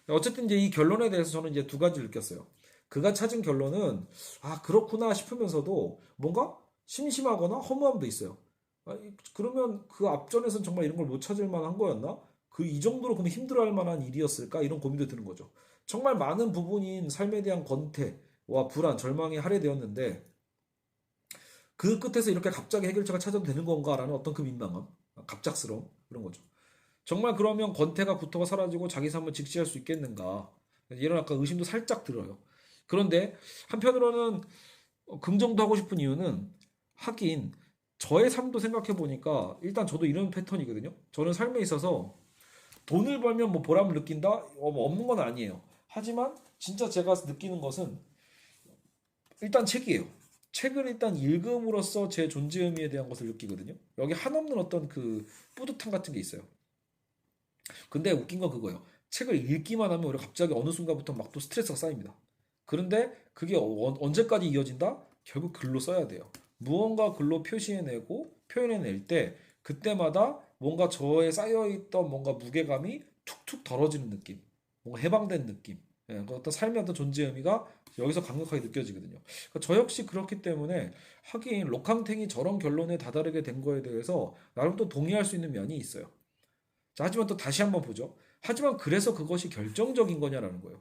어쨌든 이제 이 결론에 대해서 저는 이제 두 가지를 느꼈어요. 그가 찾은 결론은 그렇구나 싶으면서도 뭔가 심심하거나 허무함도 있어요. 그러면 그 앞전에선 정말 이런 걸 못 찾을 만한 거였나? 그 이 정도로 그러면 힘들어할 만한 일이었을까? 이런 고민도 드는 거죠. 정말 많은 부분인 삶에 대한 권태와 불안, 절망에 할애되었는데 그 끝에서 이렇게 갑자기 해결책을 찾아도 되는 건가라는 어떤 그 민망함, 갑작스러움 그런 거죠. 정말 그러면 권태가 구토가 사라지고 자기 삶을 직시할 수 있겠는가? 이런 약간 의심도 살짝 들어요. 그런데 한편으로는 긍정도 하고 싶은 이유는 하긴 저의 삶도 생각해 보니까 일단 저도 이런 패턴이거든요. 저는 삶에 있어서 돈을 벌면 뭐 보람을 느낀다? 뭐 없는 건 아니에요. 하지만 진짜 제가 느끼는 것은 일단 책이에요. 책을 일단 읽음으로써 제 존재 의미에 대한 것을 느끼거든요. 여기 한없는 어떤 그 뿌듯함 같은 게 있어요. 근데 웃긴 건 그거예요. 책을 읽기만 하면 우리가 갑자기 어느 순간부터 막 또 스트레스가 쌓입니다. 그런데 그게 언제까지 이어진다? 결국 글로 써야 돼요. 무언가 글로 표시해내고 표현해낼 때 그때마다 뭔가 저에 쌓여있던 뭔가 무게감이 툭툭 덜어지는 느낌. 뭔가 해방된 느낌. 예, 그 어떤 삶의 어떤 존재 의미가 여기서 강력하게 느껴지거든요. 그러니까 저 역시 그렇기 때문에 하긴 록캉탱이 저런 결론에 다다르게 된 거에 대해서 나름 또 동의할 수 있는 면이 있어요. 자, 하지만 또 다시 한번 보죠. 하지만 그래서 그것이 결정적인 거냐라는 거예요.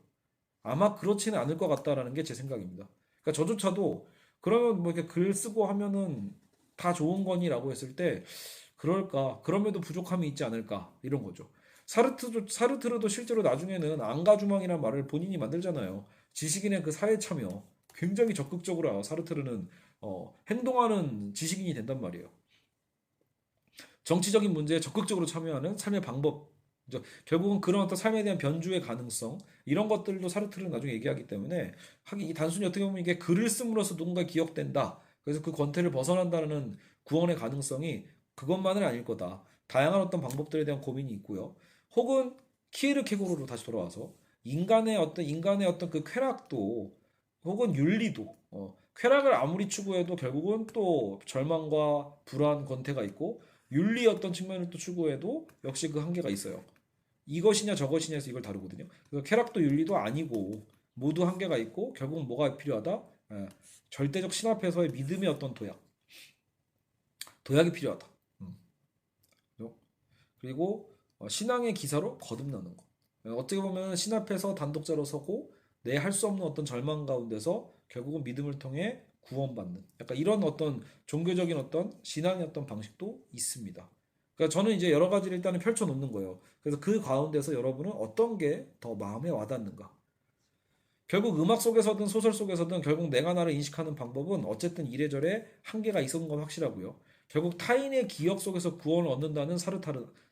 아마 그렇지는 않을 것 같다라는 게 제 생각입니다. 그러니까 저조차도 그러면 뭐 이렇게 글 쓰고 하면은 다 좋은 거니라고 했을 때 그럴까? 그럼에도 부족함이 있지 않을까? 이런 거죠. 사르트르도 실제로 나중에는 안가주망이라는 말을 본인이 만들잖아요. 지식인의 그 사회 참여 굉장히 적극적으로 사르트르는 행동하는 지식인이 된단 말이에요. 정치적인 문제에 적극적으로 참여하는 삶의 방법, 결국은 그런 어떤 삶에 대한 변주의 가능성 이런 것들도 사르트르는 나중에 얘기하기 때문에 하긴 이 단순히 어떻게 보면 이게 글을 씀으로써 누군가 기억된다. 그래서 그 권태를 벗어난다는 구원의 가능성이 그것만은 아닐 거다. 다양한 어떤 방법들에 대한 고민이 있고요. 혹은 키에르케고르로 다시 돌아와서 인간의 어떤 그 쾌락도 혹은 윤리도 쾌락을 아무리 추구해도 결국은 또 절망과 불안, 권태가 있고 윤리 어떤 측면을 또 추구해도 역시 그 한계가 있어요. 이것이냐 저것이냐에서 이걸 다루거든요. 그래서 쾌락도 윤리도 아니고 모두 한계가 있고 결국은 뭐가 필요하다? 절대적 신합에서의 믿음의 어떤 도약이 필요하다. 음, 그리고 신앙의 기사로 거듭나는 거. 어떻게 보면 신앞에서 단독자로 서고 내 할 수 없는 어떤 절망 가운데서 결국은 믿음을 통해 구원받는 약간 이런 어떤 종교적인 어떤 신앙의 어떤 방식도 있습니다. 그러니까 저는 이제 여러 가지를 일단은 펼쳐 놓는 거예요. 그래서 그 가운데서 여러분은 어떤 게 더 마음에 와닿는가? 결국 음악 속에서든 소설 속에서든 결국 내가 나를 인식하는 방법은 어쨌든 이래저래 한계가 있었던 건 확실하고요. 결국 타인의 기억 속에서 구원을 얻는다는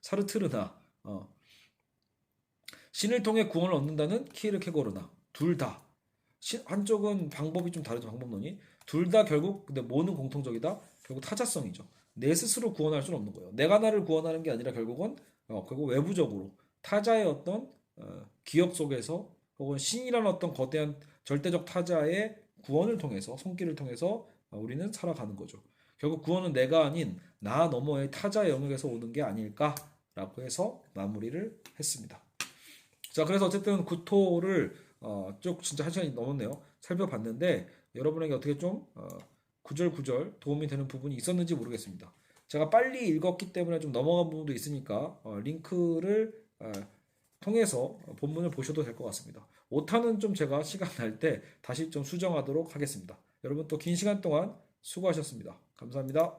사르트르나 신을 통해 구원을 얻는다는 키르케고르나 둘 다. 한쪽은 방법이 좀 다르죠. 방법론이. 둘 다 결국 근데 뭐는 공통적이다? 결국 타자성이죠. 내 스스로 구원할 수는 없는 거예요. 내가 나를 구원하는 게 아니라 결국은 결국 외부적으로 타자의 어떤 기억 속에서 혹은 신이라는 어떤 거대한 절대적 타자의 구원을 통해서 손길을 통해서 우리는 살아가는 거죠. 결국 구원은 내가 아닌 나 너머의 타자 영역에서 오는 게 아닐까라고 해서 마무리를 했습니다. 자, 그래서 어쨌든 구토를 쭉 진짜 한 시간이 넘었네요. 살펴봤는데 여러분에게 어떻게 좀 구절구절 도움이 되는 부분이 있었는지 모르겠습니다. 제가 빨리 읽었기 때문에 좀 넘어간 부분도 있으니까 링크를 통해서 본문을 보셔도 될 것 같습니다. 오타는 좀 제가 시간 날 때 다시 좀 수정하도록 하겠습니다. 여러분 또 긴 시간 동안 수고하셨습니다. 감사합니다.